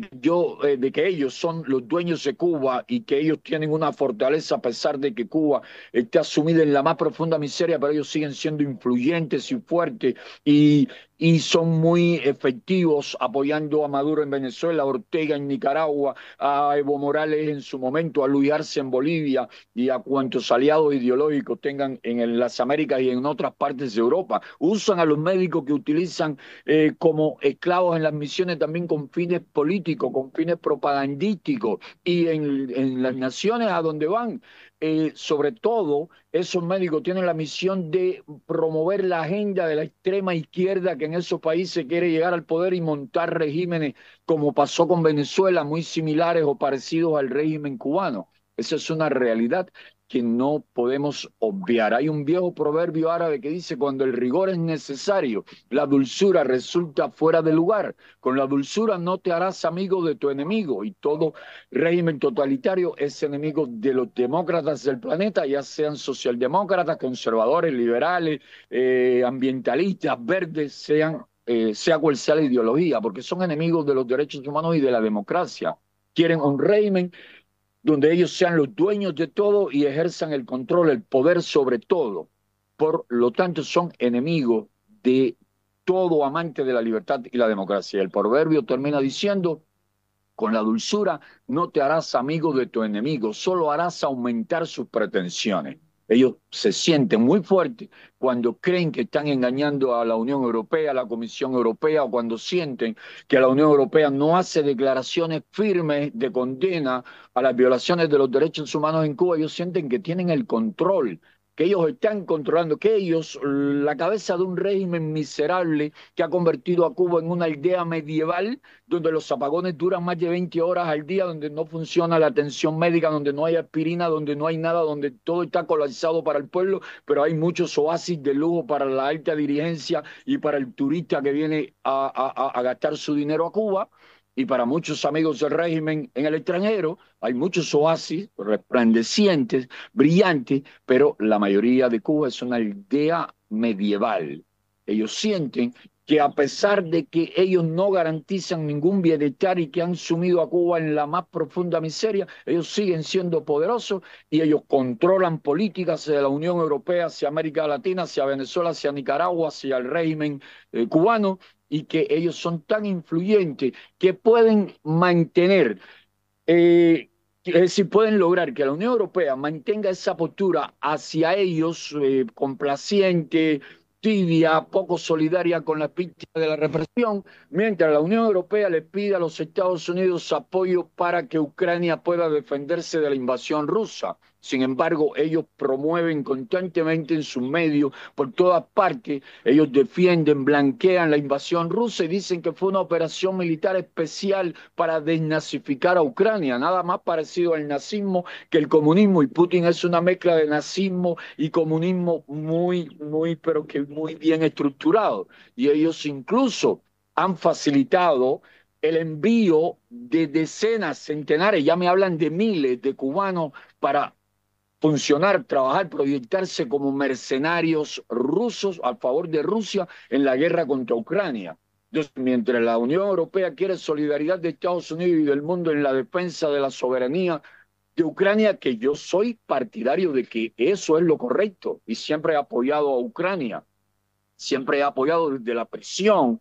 Speaker 3: que ellos son los dueños de Cuba y que ellos tienen una fortaleza a pesar de que Cuba está sumida en la más profunda miseria, pero ellos siguen siendo influyentes y fuertes y y son muy efectivos apoyando a Maduro en Venezuela, a Ortega en Nicaragua, a Evo Morales en su momento, a Luis Arce en Bolivia y a cuantos aliados ideológicos tengan en las Américas y en otras partes de Europa. Usan a los médicos que utilizan como esclavos en las misiones también con fines políticos, con fines propagandísticos y en las naciones a donde van. Sobre todo, esos médicos tienen la misión de promover la agenda de la extrema izquierda que en esos países quiere llegar al poder y montar regímenes como pasó con Venezuela, muy similares o parecidos al régimen cubano. Esa es una realidad que no podemos obviar. Hay un viejo proverbio árabe que dice, cuando el rigor es necesario, la dulzura resulta fuera de lugar. Con la dulzura no te harás amigo de tu enemigo, y todo régimen totalitario es enemigo de los demócratas del planeta, ya sean socialdemócratas, conservadores, liberales, ambientalistas, verdes, sea cual sea la ideología, porque son enemigos de los derechos humanos y de la democracia. Quieren un régimen donde ellos sean los dueños de todo y ejerzan el control, el poder sobre todo. Por lo tanto, son enemigos de todo amante de la libertad y la democracia. El proverbio termina diciendo, con la dulzura no te harás amigo de tu enemigo, solo harás aumentar sus pretensiones. Ellos se sienten muy fuertes cuando creen que están engañando a la Unión Europea, a la Comisión Europea, o cuando sienten que la Unión Europea no hace declaraciones firmes de condena a las violaciones de los derechos humanos en Cuba. Ellos sienten que tienen el control, que ellos están controlando, que ellos, la cabeza de un régimen miserable que ha convertido a Cuba en una aldea medieval, donde los apagones duran más de 20 horas al día, donde no funciona la atención médica, donde no hay aspirina, donde no hay nada, donde todo está colapsado para el pueblo, pero hay muchos oasis de lujo para la alta dirigencia y para el turista que viene a gastar su dinero a Cuba. Y para muchos amigos del régimen en el extranjero, hay muchos oasis resplandecientes, brillantes, pero la mayoría de Cuba es una aldea medieval. Ellos sienten que a pesar de que ellos no garantizan ningún bienestar y que han sumido a Cuba en la más profunda miseria, ellos siguen siendo poderosos y ellos controlan políticas de la Unión Europea hacia América Latina, hacia Venezuela, hacia Nicaragua, hacia el régimen cubano, y que ellos son tan influyentes que pueden mantener, es decir, pueden lograr que la Unión Europea mantenga esa postura hacia ellos complaciente, tibia, poco solidaria con las víctimas de la represión, mientras la Unión Europea le pide a los Estados Unidos apoyo para que Ucrania pueda defenderse de la invasión rusa. Sin embargo, ellos promueven constantemente en sus medios, por todas partes, ellos defienden, blanquean la invasión rusa y dicen que fue una operación militar especial para desnazificar a Ucrania, nada más parecido al nazismo que el comunismo, y Putin es una mezcla de nazismo y comunismo pero que muy bien estructurado. Y ellos incluso han facilitado el envío de decenas, centenares, ya me hablan de miles de cubanos para funcionar, trabajar, proyectarse como mercenarios rusos a favor de Rusia en la guerra contra Ucrania. Entonces, mientras la Unión Europea quiere solidaridad de Estados Unidos y del mundo en la defensa de la soberanía de Ucrania, que yo soy partidario de que eso es lo correcto y siempre he apoyado a Ucrania, siempre he apoyado desde la presión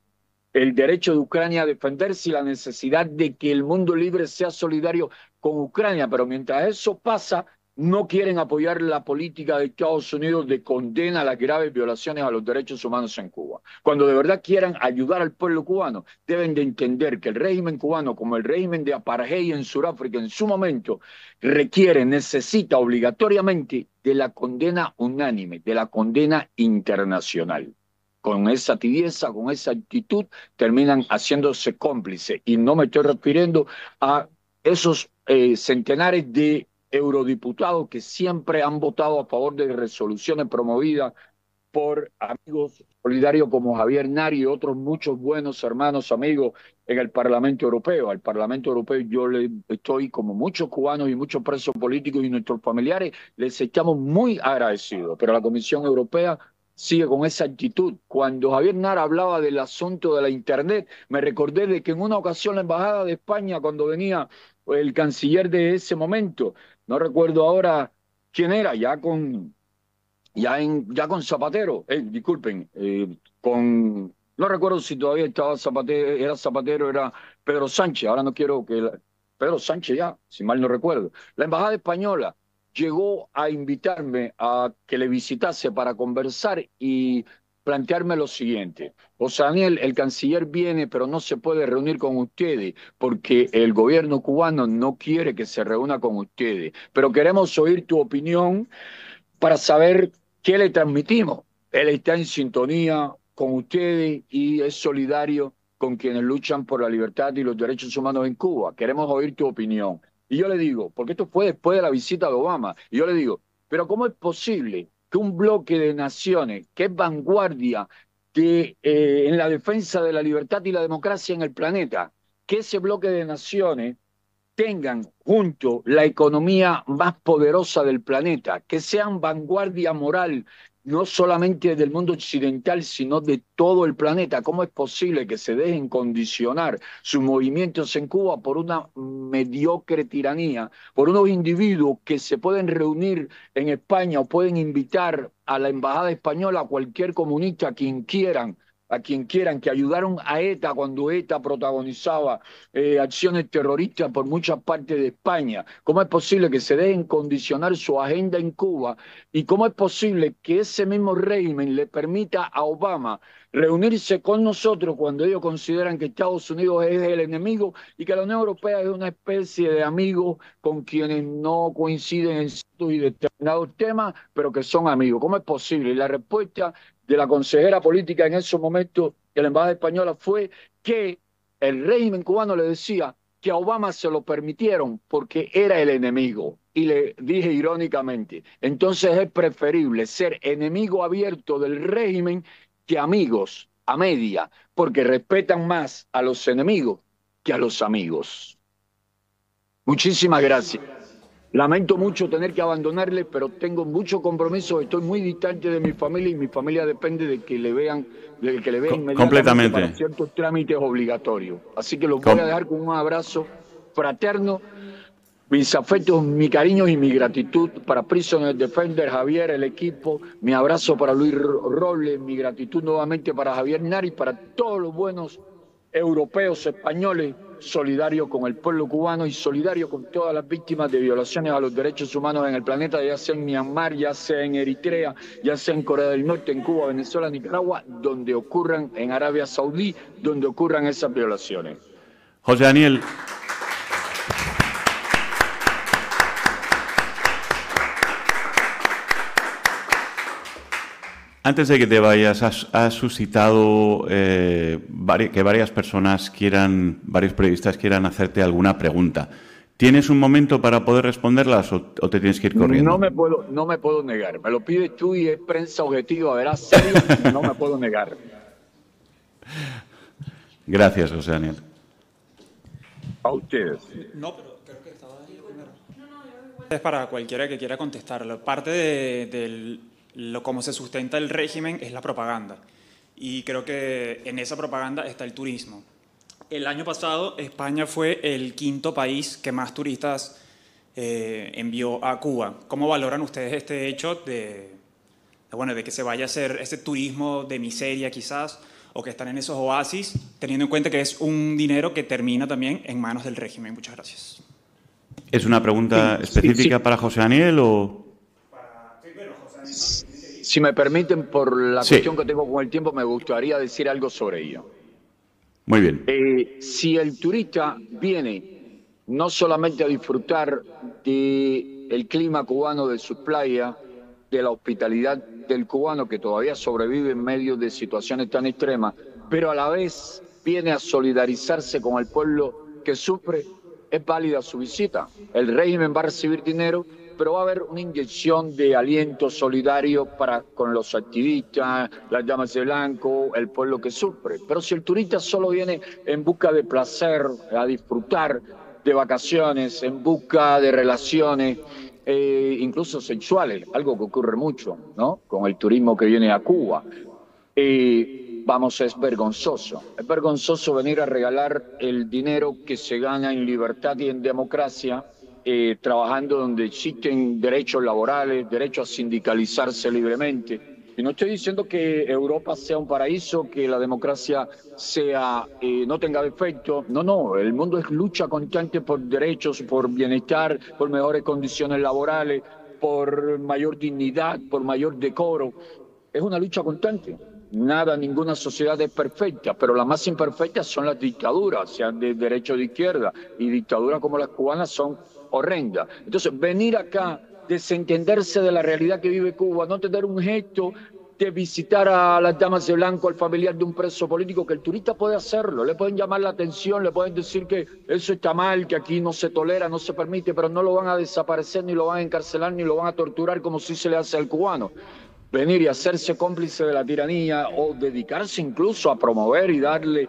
Speaker 3: el derecho de Ucrania a defenderse y la necesidad de que el mundo libre sea solidario con Ucrania, pero mientras eso pasa, no quieren apoyar la política de Estados Unidos de condena a las graves violaciones a los derechos humanos en Cuba. Cuando de verdad quieran ayudar al pueblo cubano, deben de entender que el régimen cubano, como el régimen de apartheid en Sudáfrica en su momento, requiere, necesita obligatoriamente de la condena unánime, de la condena internacional. Con esa tibieza, con esa actitud, terminan haciéndose cómplices. Y no me estoy refiriendo a esos centenares de eurodiputados que siempre han votado a favor de resoluciones promovidas por amigos solidarios como Javier Nari y otros muchos buenos hermanos, amigos en el Parlamento Europeo. Al Parlamento Europeo yo le estoy, como muchos cubanos y muchos presos políticos y nuestros familiares, les estamos muy agradecidos. Pero la Comisión Europea sigue con esa actitud. Cuando Javier Nara hablaba del asunto de la Internet, me recordé de que en una ocasión la Embajada de España, cuando venía el canciller de ese momento, no recuerdo ahora quién era, ya con Zapatero, disculpen, con No recuerdo si todavía estaba Zapatero, era Pedro Sánchez, ahora no quiero Pedro Sánchez ya, si mal no recuerdo. La embajada española llegó a invitarme a que le visitase para conversar y plantearme lo siguiente. José Daniel, el canciller viene, pero no se puede reunir con ustedes porque el gobierno cubano no quiere que se reúna con ustedes, pero queremos oír tu opinión para saber qué le transmitimos. Él está en sintonía con ustedes y es solidario con quienes luchan por la libertad y los derechos humanos en Cuba. Queremos oír tu opinión. Y yo le digo, porque esto fue después de la visita de Obama, y yo le digo, pero ¿cómo es posible que un bloque de naciones que es vanguardia en la defensa de la libertad y la democracia en el planeta, que ese bloque de naciones tengan junto la economía más poderosa del planeta, que sean vanguardia moral, no solamente del mundo occidental, sino de todo el planeta? ¿Cómo es posible que se dejen condicionar sus movimientos en Cuba por una mediocre tiranía, por unos individuos que se pueden reunir en España o pueden invitar a la embajada española a cualquier comunista, a quien quieran, que ayudaron a ETA cuando ETA protagonizaba acciones terroristas por muchas partes de España? ¿Cómo es posible que se dejen condicionar su agenda en Cuba? ¿Y cómo es posible que ese mismo régimen le permita a Obama reunirse con nosotros cuando ellos consideran que Estados Unidos es el enemigo y que la Unión Europea es una especie de amigo con quienes no coinciden en ciertos y determinados temas, pero que son amigos? ¿Cómo es posible? Y la respuesta de la consejera política en esos momentos de la embajada española fue que el régimen cubano le decía que a Obama se lo permitieron porque era el enemigo. Y le dije irónicamente, entonces es preferible ser enemigo abierto del régimen que amigos a media, porque respetan más a los enemigos que a los amigos. Muchísimas gracias. Lamento mucho tener que abandonarle, pero tengo mucho compromiso, estoy muy distante de mi familia y mi familia depende de que le vean, inmediatamente
Speaker 1: Completamente.
Speaker 3: para ciertos trámites obligatorios. Así que los voy a dejar con un abrazo fraterno, mis afectos, mi cariño y mi gratitud para Prisoner Defender, Javier, el equipo, mi abrazo para Luis Robles, mi gratitud nuevamente para Javier Nari, para todos los buenos europeos, españoles, solidarios con el pueblo cubano y solidarios con todas las víctimas de violaciones a los derechos humanos en el planeta, ya sea en Myanmar, ya sea en Eritrea, ya sea en Corea del Norte, en Cuba, Venezuela, Nicaragua, donde ocurran, en Arabia Saudí, donde ocurran esas violaciones.
Speaker 1: José Daniel. Antes de que te vayas, has suscitado que varias personas varios periodistas quieran hacerte alguna pregunta. ¿Tienes un momento para poder responderlas o te tienes que ir corriendo?
Speaker 3: No me puedo negar. Me lo pides tú y es prensa objetiva, verás, serio, no me puedo negar.
Speaker 1: Gracias, José Daniel.
Speaker 3: A ustedes.
Speaker 5: No, pero creo que estaba ahí primero. Es para cualquiera que quiera contestarlo. Parte de cómo se sustenta el régimen es la propaganda. Y creo que en esa propaganda está el turismo. El año pasado España fue el quinto país que más turistas envió a Cuba. ¿Cómo valoran ustedes este hecho de que se vaya a hacer ese turismo de miseria quizás, o que están en esos oasis, teniendo en cuenta que es un dinero que termina también en manos del régimen? Muchas gracias.
Speaker 1: ¿Es una pregunta específica para José Daniel o...?
Speaker 3: Si me permiten, por la cuestión que tengo con el tiempo, me gustaría decir algo sobre ello.
Speaker 1: Muy bien.
Speaker 3: Si el turista viene no solamente a disfrutar del clima cubano, de sus playas, de la hospitalidad del cubano que todavía sobrevive en medio de situaciones tan extremas, pero a la vez viene a solidarizarse con el pueblo que sufre, es válida su visita. El régimen va a recibir dinero, pero va a haber una inyección de aliento solidario con los activistas, las damas de blanco, el pueblo que sufre. Pero si el turista solo viene en busca de placer, a disfrutar de vacaciones, en busca de relaciones, incluso sexuales, algo que ocurre mucho, ¿no?, con el turismo que viene a Cuba, es vergonzoso. Es vergonzoso venir a regalar el dinero que se gana en libertad y en democracia, trabajando donde existen derechos laborales, derecho a sindicalizarse libremente, Y no estoy diciendo que Europa sea un paraíso, que la democracia sea no tenga defectos. No, no, el mundo es lucha constante por derechos, por bienestar, por mejores condiciones laborales, por mayor dignidad, por mayor decoro. Es una lucha constante. Nada, ninguna sociedad es perfecta, pero las más imperfectas son las dictaduras, sean de derecha o de izquierda, y dictaduras como las cubanas son horrendas. Entonces, venir acá, desentenderse de la realidad que vive Cuba, no tener un gesto de visitar a las damas de blanco, al familiar de un preso político, que el turista puede hacerlo, le pueden llamar la atención, le pueden decir que eso está mal, que aquí no se tolera, no se permite, pero no lo van a desaparecer, ni lo van a encarcelar, ni lo van a torturar como sí se le hace al cubano. Venir y hacerse cómplice de la tiranía o dedicarse incluso a promover y darle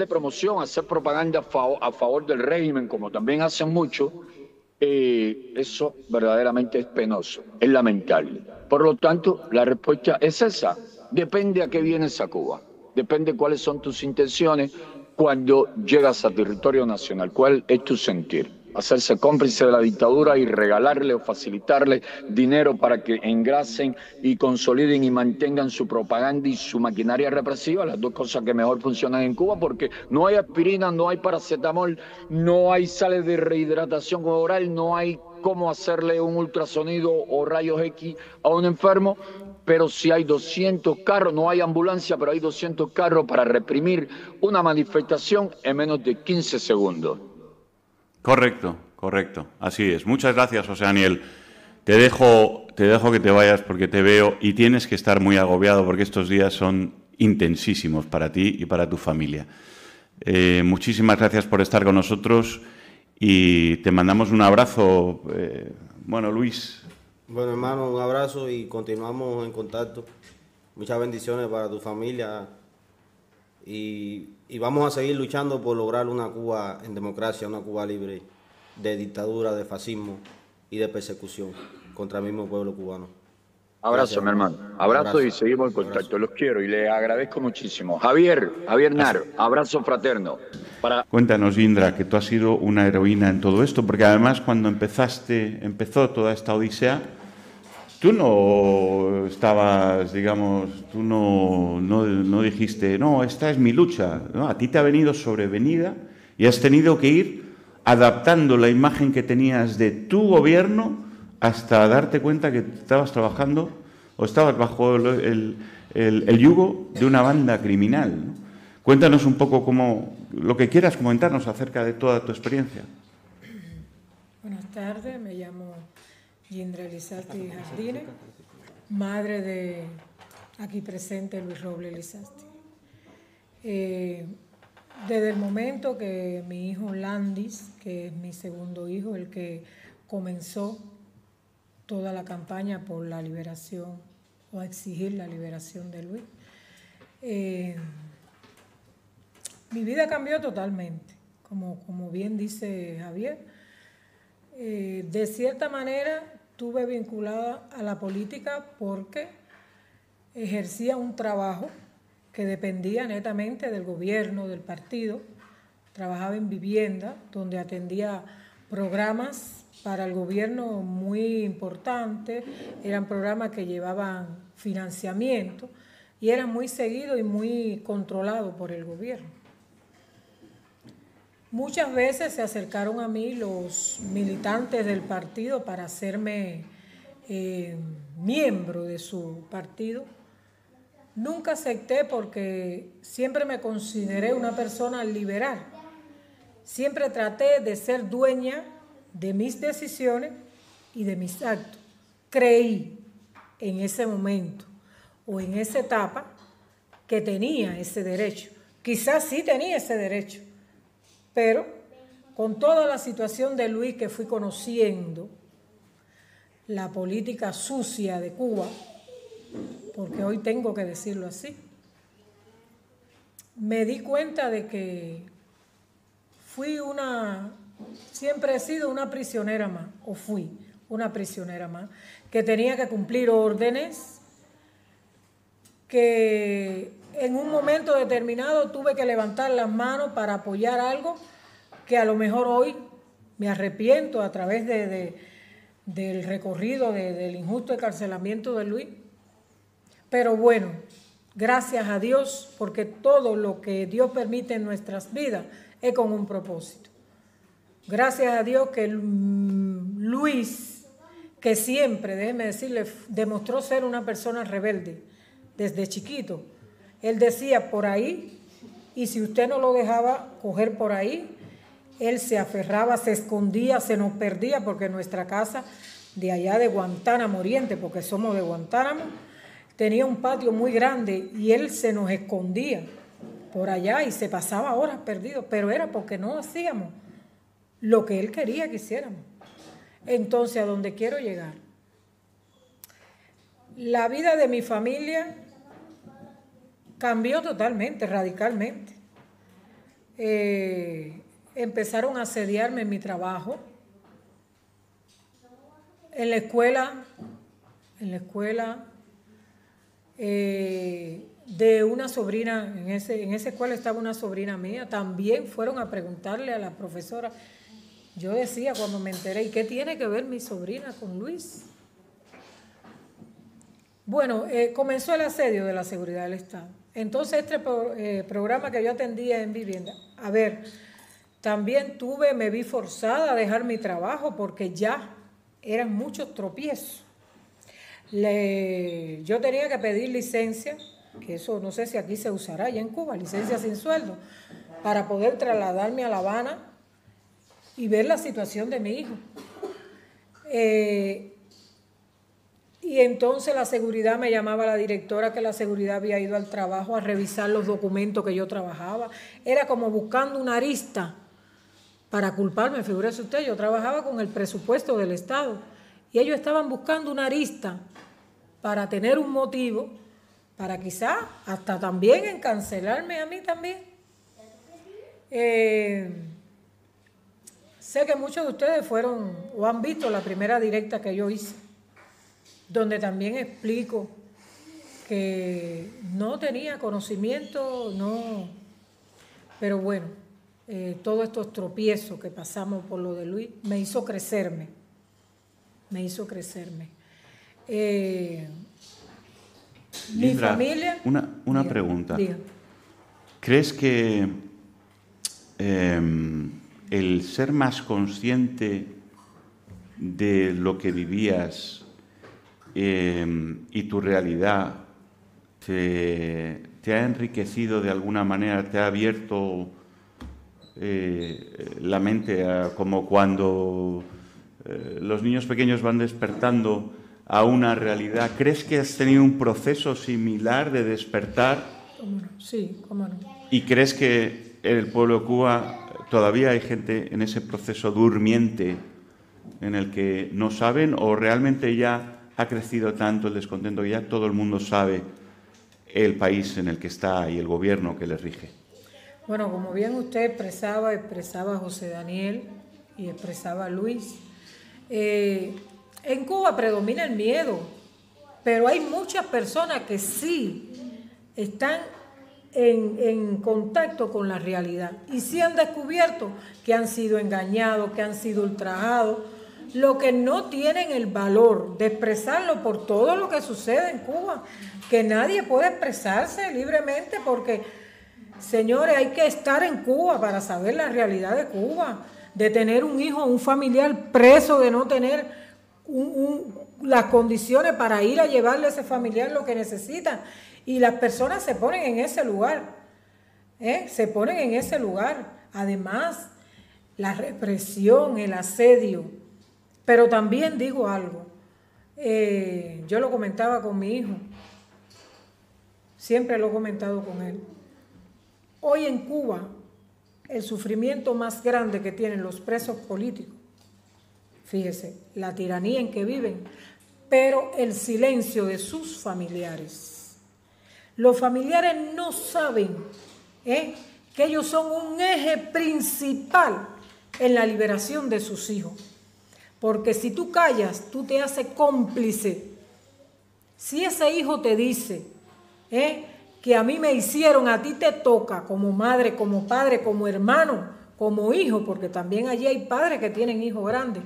Speaker 3: promoción, hacer propaganda a favor del régimen, como también hacen mucho, eso verdaderamente es penoso, es lamentable. Por lo tanto, la respuesta es esa. Depende a qué vienes a Cuba, depende cuáles son tus intenciones cuando llegas a territorio nacional, cuál es tu sentir. Hacerse cómplice de la dictadura y regalarle o facilitarle dinero para que engrasen y consoliden y mantengan su propaganda y su maquinaria represiva, las dos cosas que mejor funcionan en Cuba, porque no hay aspirina, no hay paracetamol, no hay sales de rehidratación oral, no hay cómo hacerle un ultrasonido o rayos X a un enfermo, pero si hay 200 carros, no hay ambulancia, pero hay 200 carros para reprimir una manifestación en menos de 15 segundos.
Speaker 1: Correcto, correcto. Así es. Muchas gracias, José Daniel. Te dejo que te vayas porque te veo y tienes que estar muy agobiado porque estos días son intensísimos para ti y para tu familia. Muchísimas gracias por estar con nosotros y te mandamos un abrazo. Bueno, Luis.
Speaker 2: Bueno, hermano, un abrazo y continuamos en contacto. Muchas bendiciones para tu familia y vamos a seguir luchando por lograr una Cuba en democracia, una Cuba libre de dictadura, de fascismo y de persecución contra el mismo pueblo cubano.
Speaker 3: Abrazo, mi hermano. Abrazo y seguimos en contacto. Los quiero y les agradezco muchísimo. Javier Nar, abrazo fraterno.
Speaker 1: Cuéntanos, Indra, que tú has sido una heroína en todo esto, porque además cuando empezó toda esta odisea, tú no estabas, digamos, tú no dijiste, no, esta es mi lucha. No, a ti te ha venido sobrevenida y has tenido que ir adaptando la imagen que tenías de tu gobierno hasta darte cuenta que estabas trabajando o estabas bajo el yugo de una banda criminal, ¿no? Cuéntanos un poco lo que quieras comentarnos acerca de toda tu experiencia.
Speaker 6: Buenas tardes, me llamo Indra Lizasti Jardine, madre de aquí presente Luis Robles Lizasti. Desde el momento que mi hijo Landis, que es mi segundo hijo, el que comenzó toda la campaña por la liberación o a exigir la liberación de Luis, mi vida cambió totalmente, como bien dice Javier. De cierta manera estuve vinculada a la política porque ejercía un trabajo que dependía netamente del gobierno, del partido. Trabajaba en vivienda, donde atendía programas para el gobierno muy importantes. Eran programas que llevaban financiamiento y eran muy seguidos y muy controlados por el gobierno. Muchas veces se acercaron a mí los militantes del partido para hacerme miembro de su partido. Nunca acepté porque siempre me consideré una persona liberal. Siempre traté de ser dueña de mis decisiones y de mis actos. Creí en ese momento o en esa etapa que tenía ese derecho. Quizás sí tenía ese derecho. Pero con toda la situación de Luis que fui conociendo, la política sucia de Cuba, porque hoy tengo que decirlo así, me di cuenta de que siempre he sido una prisionera más, o fui una prisionera más, que tenía que cumplir órdenes, que en un momento determinado tuve que levantar las manos para apoyar algo que a lo mejor hoy me arrepiento a través del recorrido del injusto encarcelamiento de Luis, Pero bueno, gracias a Dios, porque todo lo que Dios permite en nuestras vidas es con un propósito. Gracias a Dios que Luis, que siempre, déjeme decirle, demostró ser una persona rebelde desde chiquito. Él decía por ahí, y si usted no lo dejaba coger por ahí, él se aferraba, se escondía, se nos perdía, porque nuestra casa de allá de Guantánamo Oriente, porque somos de Guantánamo, tenía un patio muy grande y él se nos escondía por allá y se pasaba horas perdido, pero era porque no hacíamos lo que él quería que hiciéramos. Entonces, ¿a dónde quiero llegar? La vida de mi familia cambió totalmente, radicalmente. Empezaron a asediarme en mi trabajo, en la escuela, de una sobrina, en esa escuela estaba una sobrina mía, también fueron a preguntarle a la profesora. Yo decía cuando me enteré, ¿y qué tiene que ver mi sobrina con Luis? Bueno, comenzó el asedio de la seguridad del Estado. Entonces este programa que yo atendía en vivienda, a ver, también me vi forzada a dejar mi trabajo porque ya eran muchos tropiezos. Yo tenía que pedir licencia, que eso no sé si aquí se usará ya en Cuba, licencia sin sueldo, para poder trasladarme a La Habana y ver la situación de mi hijo. Y entonces la seguridad me llamaba a la directora, que la seguridad había ido al trabajo a revisar los documentos que yo trabajaba. Era como buscando una arista para culparme. Figúrese usted, yo trabajaba con el presupuesto del Estado y ellos estaban buscando una arista para tener un motivo, para quizás hasta también encarcelarme a mí también. Sé que muchos de ustedes fueron o han visto la primera directa que yo hice, donde también explico que no tenía conocimiento, pero bueno, todos estos tropiezos que pasamos por lo de Luis me hizo crecerme. Mi
Speaker 1: Lindra,
Speaker 6: familia...
Speaker 1: Una pregunta.
Speaker 6: Diga.
Speaker 1: ¿Crees que el ser más consciente de lo que vivías y tu realidad te ha enriquecido de alguna manera, te ha abierto la mente como cuando los niños pequeños van despertando a una realidad? ¿Crees que has tenido un proceso similar de despertar?
Speaker 6: ¿Cómo no? Sí, cómo no.
Speaker 1: ¿Y crees que en el pueblo de Cuba todavía hay gente en ese proceso durmiente en el que no saben, o realmente ya ha crecido tanto el descontento que ya todo el mundo sabe el país en el que está y el gobierno que le rige?
Speaker 6: Bueno, como bien usted expresaba José Daniel y expresaba Luis, en Cuba predomina el miedo, pero hay muchas personas que sí están en contacto con la realidad y sí han descubierto que han sido engañados, que han sido ultrajados, lo que no tienen el valor de expresarlo por todo lo que sucede en Cuba, que nadie puede expresarse libremente porque, señores, hay que estar en Cuba para saber la realidad de Cuba, de tener un hijo, un familiar preso, de no tener las condiciones para ir a llevarle a ese familiar lo que necesita. Y las personas se ponen en ese lugar, se ponen en ese lugar. Además, la represión, el asedio. Pero también digo algo, yo lo comentaba con mi hijo, siempre lo he comentado con él. Hoy en Cuba, el sufrimiento más grande que tienen los presos políticos, fíjese, la tiranía en que viven, pero el silencio de sus familiares. Los familiares no saben que ellos son un eje principal en la liberación de sus hijos. Porque si tú callas, tú te haces cómplice. Si ese hijo te dice que a mí me hicieron, a ti te toca como madre, como padre, como hermano, como hijo, porque también allí hay padres que tienen hijos grandes,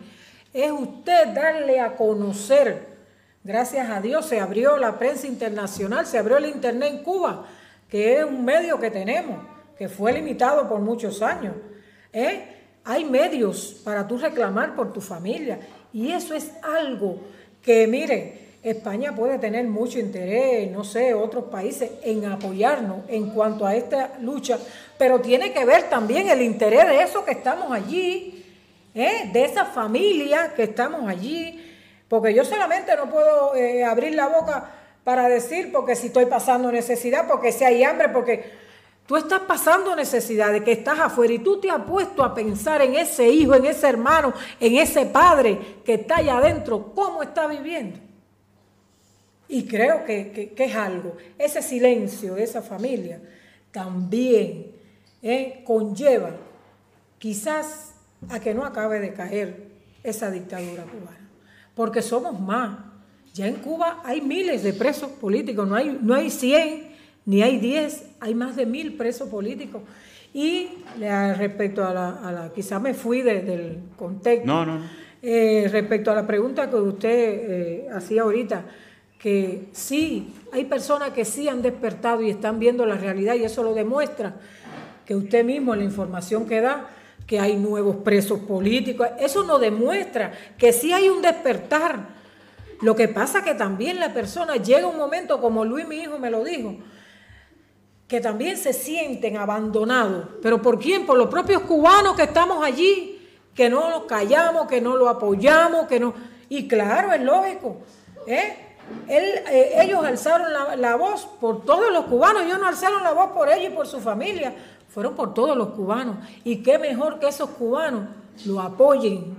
Speaker 6: es usted darle a conocer Gracias a Dios se abrió la prensa internacional, se abrió el internet en Cuba, que es un medio que tenemos, que fue limitado por muchos años. Hay medios para tú reclamar por tu familia, y eso es algo que, mire, España puede tener mucho interés, no sé, otros países, en apoyarnos en cuanto a esta lucha, pero tiene que ver también el interés de esos que estamos allí, de esa familia que estamos allí, porque yo solamente no puedo abrir la boca para decir porque si estoy pasando necesidad, porque si hay hambre, porque tú estás pasando necesidad de que estás afuera y tú te has puesto a pensar en ese hijo, en ese hermano, en ese padre que está allá adentro, cómo está viviendo. Y creo que es algo, ese silencio de esa familia también conlleva quizás a que no acabe de caer esa dictadura cubana. Porque somos más. Ya en Cuba hay miles de presos políticos, no hay 100, ni hay 10, hay más de 1000 presos políticos. Y respecto a quizás me fui del contexto.
Speaker 1: No.
Speaker 6: Respecto a la pregunta que usted hacía ahorita, que sí, hay personas que sí han despertado y están viendo la realidad, y eso lo demuestra que usted mismo en la información que da, que hay nuevos presos políticos, eso nos demuestra que sí hay un despertar. Lo que pasa que también la persona llega un momento, como Luis, mi hijo, me lo dijo, que también se sienten abandonados. ¿Pero por quién? Por los propios cubanos que estamos allí, que no los callamos, que no lo apoyamos, que no... Y claro, es lógico, ellos alzaron la voz por todos los cubanos, ellos no alzaron la voz por ellos y por su familia, fueron por todos los cubanos. Y qué mejor que esos cubanos lo apoyen,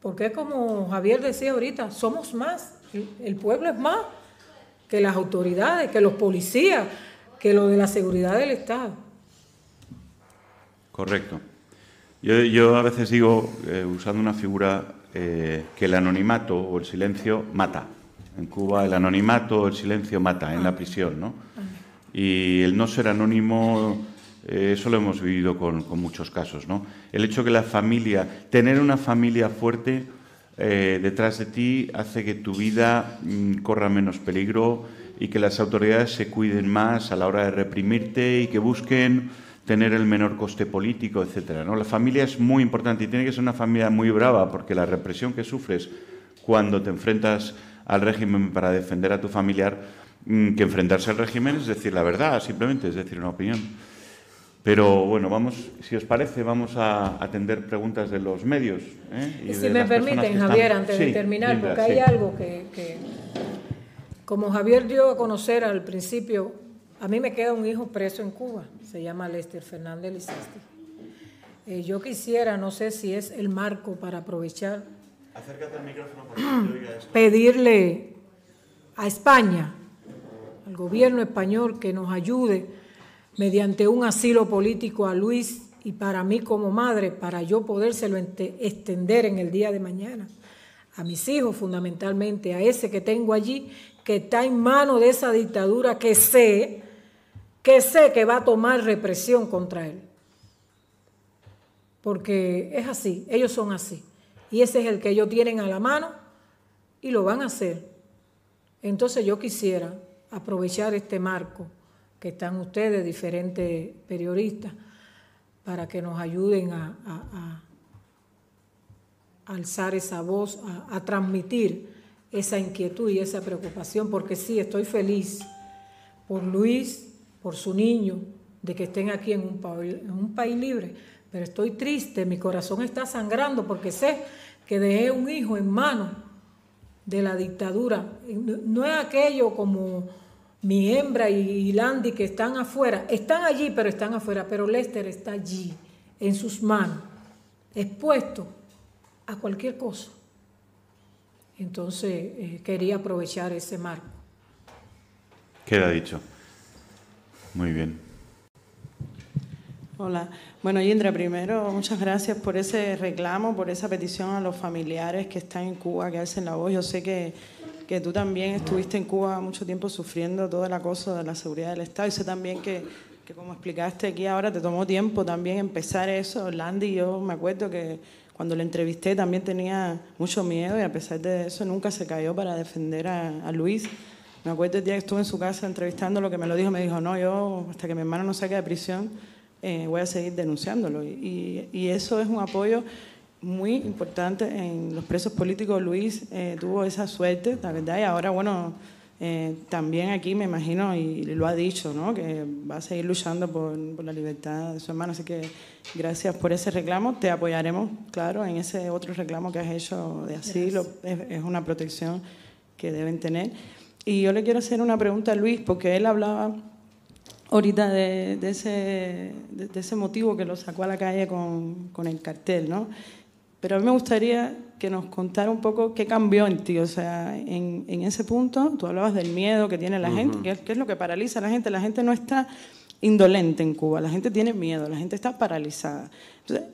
Speaker 6: porque como Javier decía ahorita, somos más, el pueblo es más que las autoridades, que los policías, que lo de la seguridad del Estado.
Speaker 1: Correcto. Yo a veces digo, usando una figura, que el anonimato o el silencio mata. En Cuba el anonimato o el silencio mata en la prisión, ¿no? Y el no ser anónimo, eso lo hemos vivido con muchos casos, ¿no? El hecho que la familia, tener una familia fuerte detrás de ti hace que tu vida corra menos peligro y que las autoridades se cuiden más a la hora de reprimirte y que busquen tener el menor coste político, etcétera, ¿no? La familia es muy importante y tiene que ser una familia muy brava, porque la represión que sufres cuando te enfrentas al régimen para defender a tu familiar, que enfrentarse al régimen es decir la verdad, simplemente es decir una opinión. Pero bueno, vamos, si os parece, vamos a atender preguntas de los medios.
Speaker 6: Y si me permiten, Javier, antes de terminar, porque hay algo que, como Javier dio a conocer al principio, a mí me queda un hijo preso en Cuba, se llama Lester Fernández Lizasti. Yo quisiera, no sé si es el marco para aprovechar,
Speaker 1: acércate al micrófono para que te oiga esto,
Speaker 6: pedirle a España, al gobierno español, que nos ayude mediante un asilo político a Luis y para mí como madre, para yo podérselo extender en el día de mañana a mis hijos, fundamentalmente a ese que tengo allí, que está en manos de esa dictadura que sé que va a tomar represión contra él. Porque es así, ellos son así. Y ese es el que ellos tienen a la mano y lo van a hacer. Entonces yo quisiera aprovechar este marco que están ustedes, diferentes periodistas, para que nos ayuden a alzar esa voz, a transmitir esa inquietud y esa preocupación, porque sí, estoy feliz por Luis, por su niño, de que estén aquí en un país libre, pero estoy triste, mi corazón está sangrando porque sé que dejé un hijo en manos de la dictadura. No es aquello como mi hembra y Landy que están afuera, están allí pero están afuera, pero Lester está allí, en sus manos, expuesto a cualquier cosa. Entonces quería aprovechar ese marco.
Speaker 1: Queda dicho. Muy bien.
Speaker 7: Hola. Bueno, Indra, primero, muchas gracias por ese reclamo, por esa petición a los familiares que están en Cuba, que alcen la voz. Yo sé que tú también estuviste en Cuba mucho tiempo sufriendo todo el acoso de la seguridad del Estado, y sé también que como explicaste aquí ahora, te tomó tiempo también empezar eso. Landy, yo me acuerdo que Cuando le entrevisté también tenía mucho miedo y a pesar de eso nunca se cayó para defender a Luis. Me acuerdo el día que estuve en su casa entrevistándolo, que me dijo, no, yo hasta que mi hermano no salga de prisión voy a seguir denunciándolo. Y eso es un apoyo muy importante en los presos políticos. Luis tuvo esa suerte, la verdad, y ahora, bueno, también aquí me imagino, y lo ha dicho, ¿no?, que va a seguir luchando por la libertad de su hermano. Así que gracias por ese reclamo. Te apoyaremos, claro, en ese otro reclamo que has hecho de asilo. Es una protección que deben tener. Y yo le quiero hacer una pregunta a Luis, porque él hablaba ahorita de ese motivo que lo sacó a la calle con el cartel, ¿no? Pero a mí me gustaría que nos contara un poco qué cambió en ti. O sea, en ese punto, tú hablabas del miedo que tiene la gente, que es lo que paraliza a la gente. La gente no está indolente en Cuba, la gente tiene miedo, la gente está paralizada. Entonces,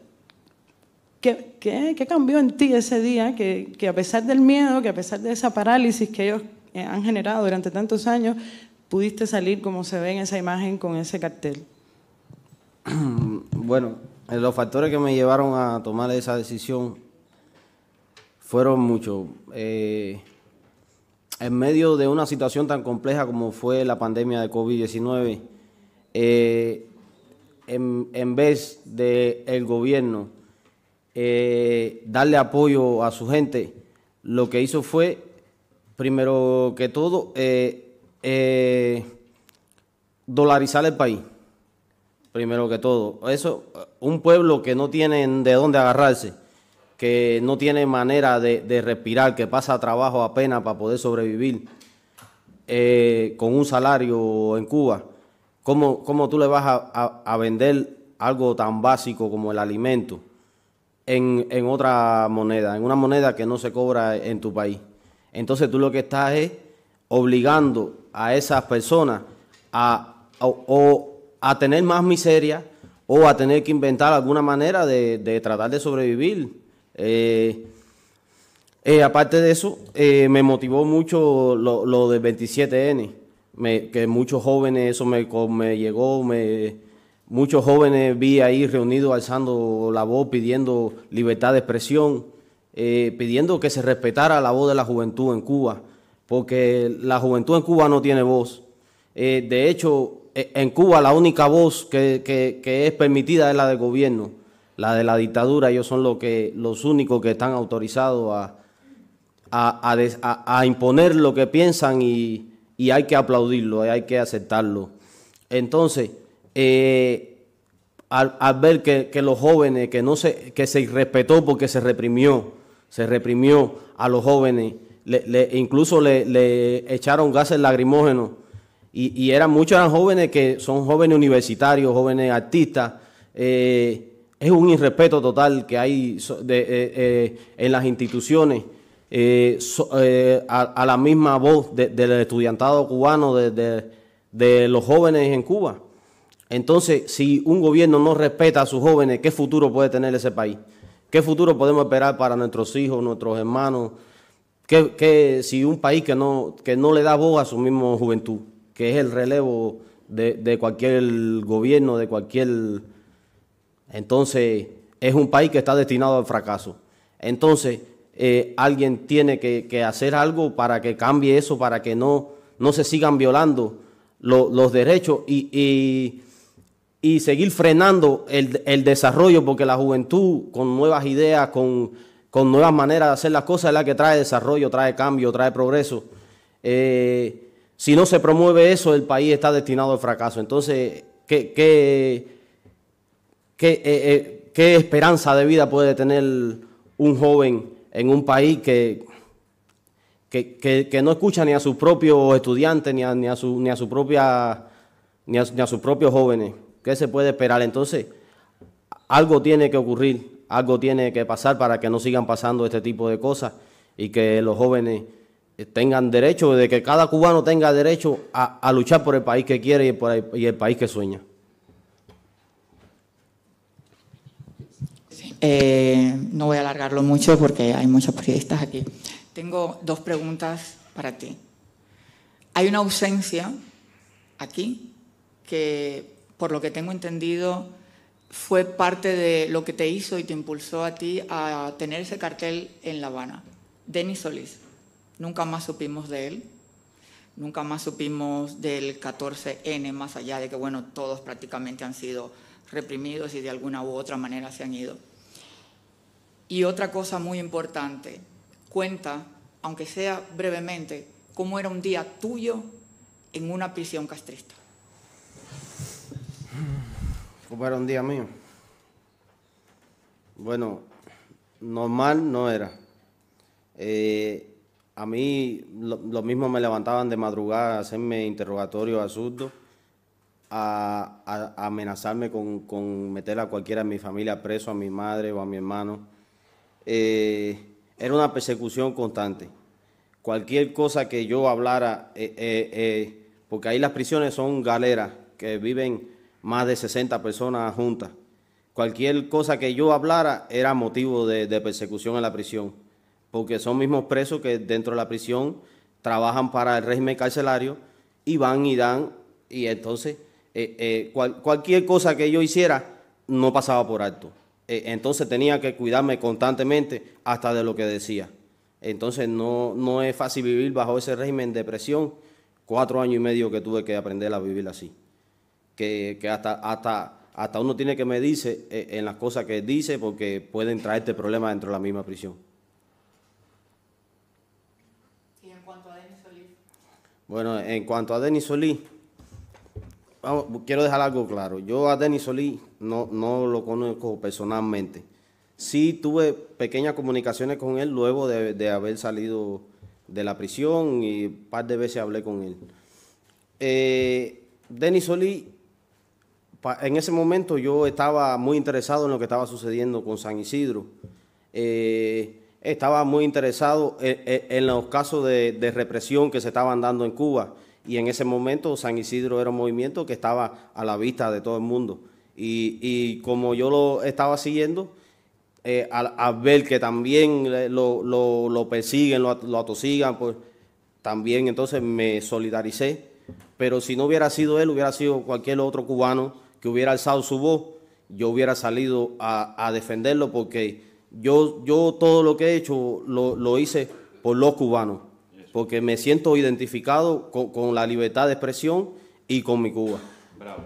Speaker 7: ¿qué cambió en ti ese día que a pesar del miedo, que a pesar de esa parálisis que ellos han generado durante tantos años, pudiste salir como se ve en esa imagen con ese cartel?
Speaker 2: Bueno, los factores que me llevaron a tomar esa decisión fueron muchos. En medio de una situación tan compleja como fue la pandemia de COVID-19, en vez de el gobierno darle apoyo a su gente, lo que hizo fue, primero que todo, dolarizar el país. Primero que todo, eso, un pueblo que no tiene de dónde agarrarse, que no tiene manera de respirar, que pasa trabajo apenas para poder sobrevivir con un salario en Cuba, ¿cómo tú le vas a vender algo tan básico como el alimento en otra moneda, en una moneda que no se cobra en tu país? Entonces tú lo que estás es obligando a esas personas a tener más miseria o a tener que inventar alguna manera de tratar de sobrevivir. Aparte de eso, me motivó mucho lo del 27N, que muchos jóvenes, eso me llegó, muchos jóvenes vi ahí reunidos alzando la voz, pidiendo libertad de expresión, pidiendo que se respetara la voz de la juventud en Cuba, porque la juventud en Cuba no tiene voz. De hecho, en Cuba la única voz que es permitida es la del gobierno, la de la dictadura. Ellos son los únicos que están autorizados a imponer lo que piensan y hay que aplaudirlo, hay que aceptarlo. Entonces, al ver que los jóvenes, que se irrespetó porque se reprimió a los jóvenes, incluso le echaron gases lacrimógenos, y muchos eran jóvenes que son jóvenes universitarios, jóvenes artistas. Es un irrespeto total que hay en las instituciones a la misma voz del estudiantado cubano, de los jóvenes en Cuba. Entonces, si un gobierno no respeta a sus jóvenes, ¿qué futuro puede tener ese país? ¿Qué futuro podemos esperar para nuestros hijos, nuestros hermanos? Si un país que no le da voz a su misma juventud, que es el relevo de cualquier gobierno, de cualquier... Entonces, es un país que está destinado al fracaso. Entonces, alguien tiene que hacer algo para que cambie eso, para que no se sigan violando los derechos y seguir frenando el desarrollo, porque la juventud con nuevas ideas, con nuevas maneras de hacer las cosas es la que trae desarrollo, trae cambio, trae progreso. Si no se promueve eso, el país está destinado al fracaso. Entonces, ¿qué esperanza de vida puede tener un joven en un país que no escucha ni a sus propios estudiantes, ni a sus propios jóvenes? ¿Qué se puede esperar? Entonces, algo tiene que ocurrir, algo tiene que pasar para que no sigan pasando este tipo de cosas y que los jóvenes tengan derecho, de que cada cubano tenga derecho a luchar por el país que quiere y el país que sueña.
Speaker 8: No voy a alargarlo mucho porque hay muchos periodistas aquí. Tengo dos preguntas para ti. Hay una ausencia aquí que, por lo que tengo entendido, fue parte de lo que te hizo y te impulsó a ti a tener ese cartel en La Habana. Denis Solís. Nunca más supimos de él. Nunca más supimos del 14N, más allá de que, bueno, todos prácticamente han sido reprimidos y de alguna u otra manera se han ido. Y otra cosa muy importante, cuenta, aunque sea brevemente, cómo era un día tuyo en una prisión castrista.
Speaker 2: ¿Cómo era un día mío? Bueno, normal no era. A mí lo mismo me levantaban de madrugada a hacerme interrogatorios absurdos, a amenazarme con meter a cualquiera de mi familia preso, a mi madre o a mi hermano. Era una persecución constante. Cualquier cosa que yo hablara, porque ahí las prisiones son galeras, que viven más de 60 personas juntas. Cualquier cosa que yo hablara era motivo de persecución en la prisión, porque son mismos presos que dentro de la prisión trabajan para el régimen carcelario y van y dan, y entonces cualquier cosa que yo hiciera no pasaba por alto. Entonces tenía que cuidarme constantemente hasta de lo que decía. Entonces no es fácil vivir bajo ese régimen de presión. 4 años y medio que tuve que aprender a vivir así. Que hasta uno tiene que medirse en las cosas que dice, porque pueden traerte problemas dentro de la misma prisión.
Speaker 8: ¿Y en cuanto a Denis Solís?
Speaker 2: Bueno, en cuanto a Denis Solís, quiero dejar algo claro. Yo a Denis Solís no lo conozco personalmente. Sí tuve pequeñas comunicaciones con él luego de haber salido de la prisión, y un par de veces hablé con él. Denis Solís, en ese momento yo estaba muy interesado en lo que estaba sucediendo con San Isidro. Estaba muy interesado en los casos de represión que se estaban dando en Cuba, y en ese momento San Isidro era un movimiento que estaba a la vista de todo el mundo. Y como yo lo estaba siguiendo, al ver que también lo persiguen, lo atosigan, pues también entonces me solidaricé. Pero si no hubiera sido él, hubiera sido cualquier otro cubano que hubiera alzado su voz, yo hubiera salido a defenderlo, porque yo todo lo que he hecho lo hice por los cubanos, porque me siento identificado con la libertad de expresión y con mi Cuba.
Speaker 1: Bravo.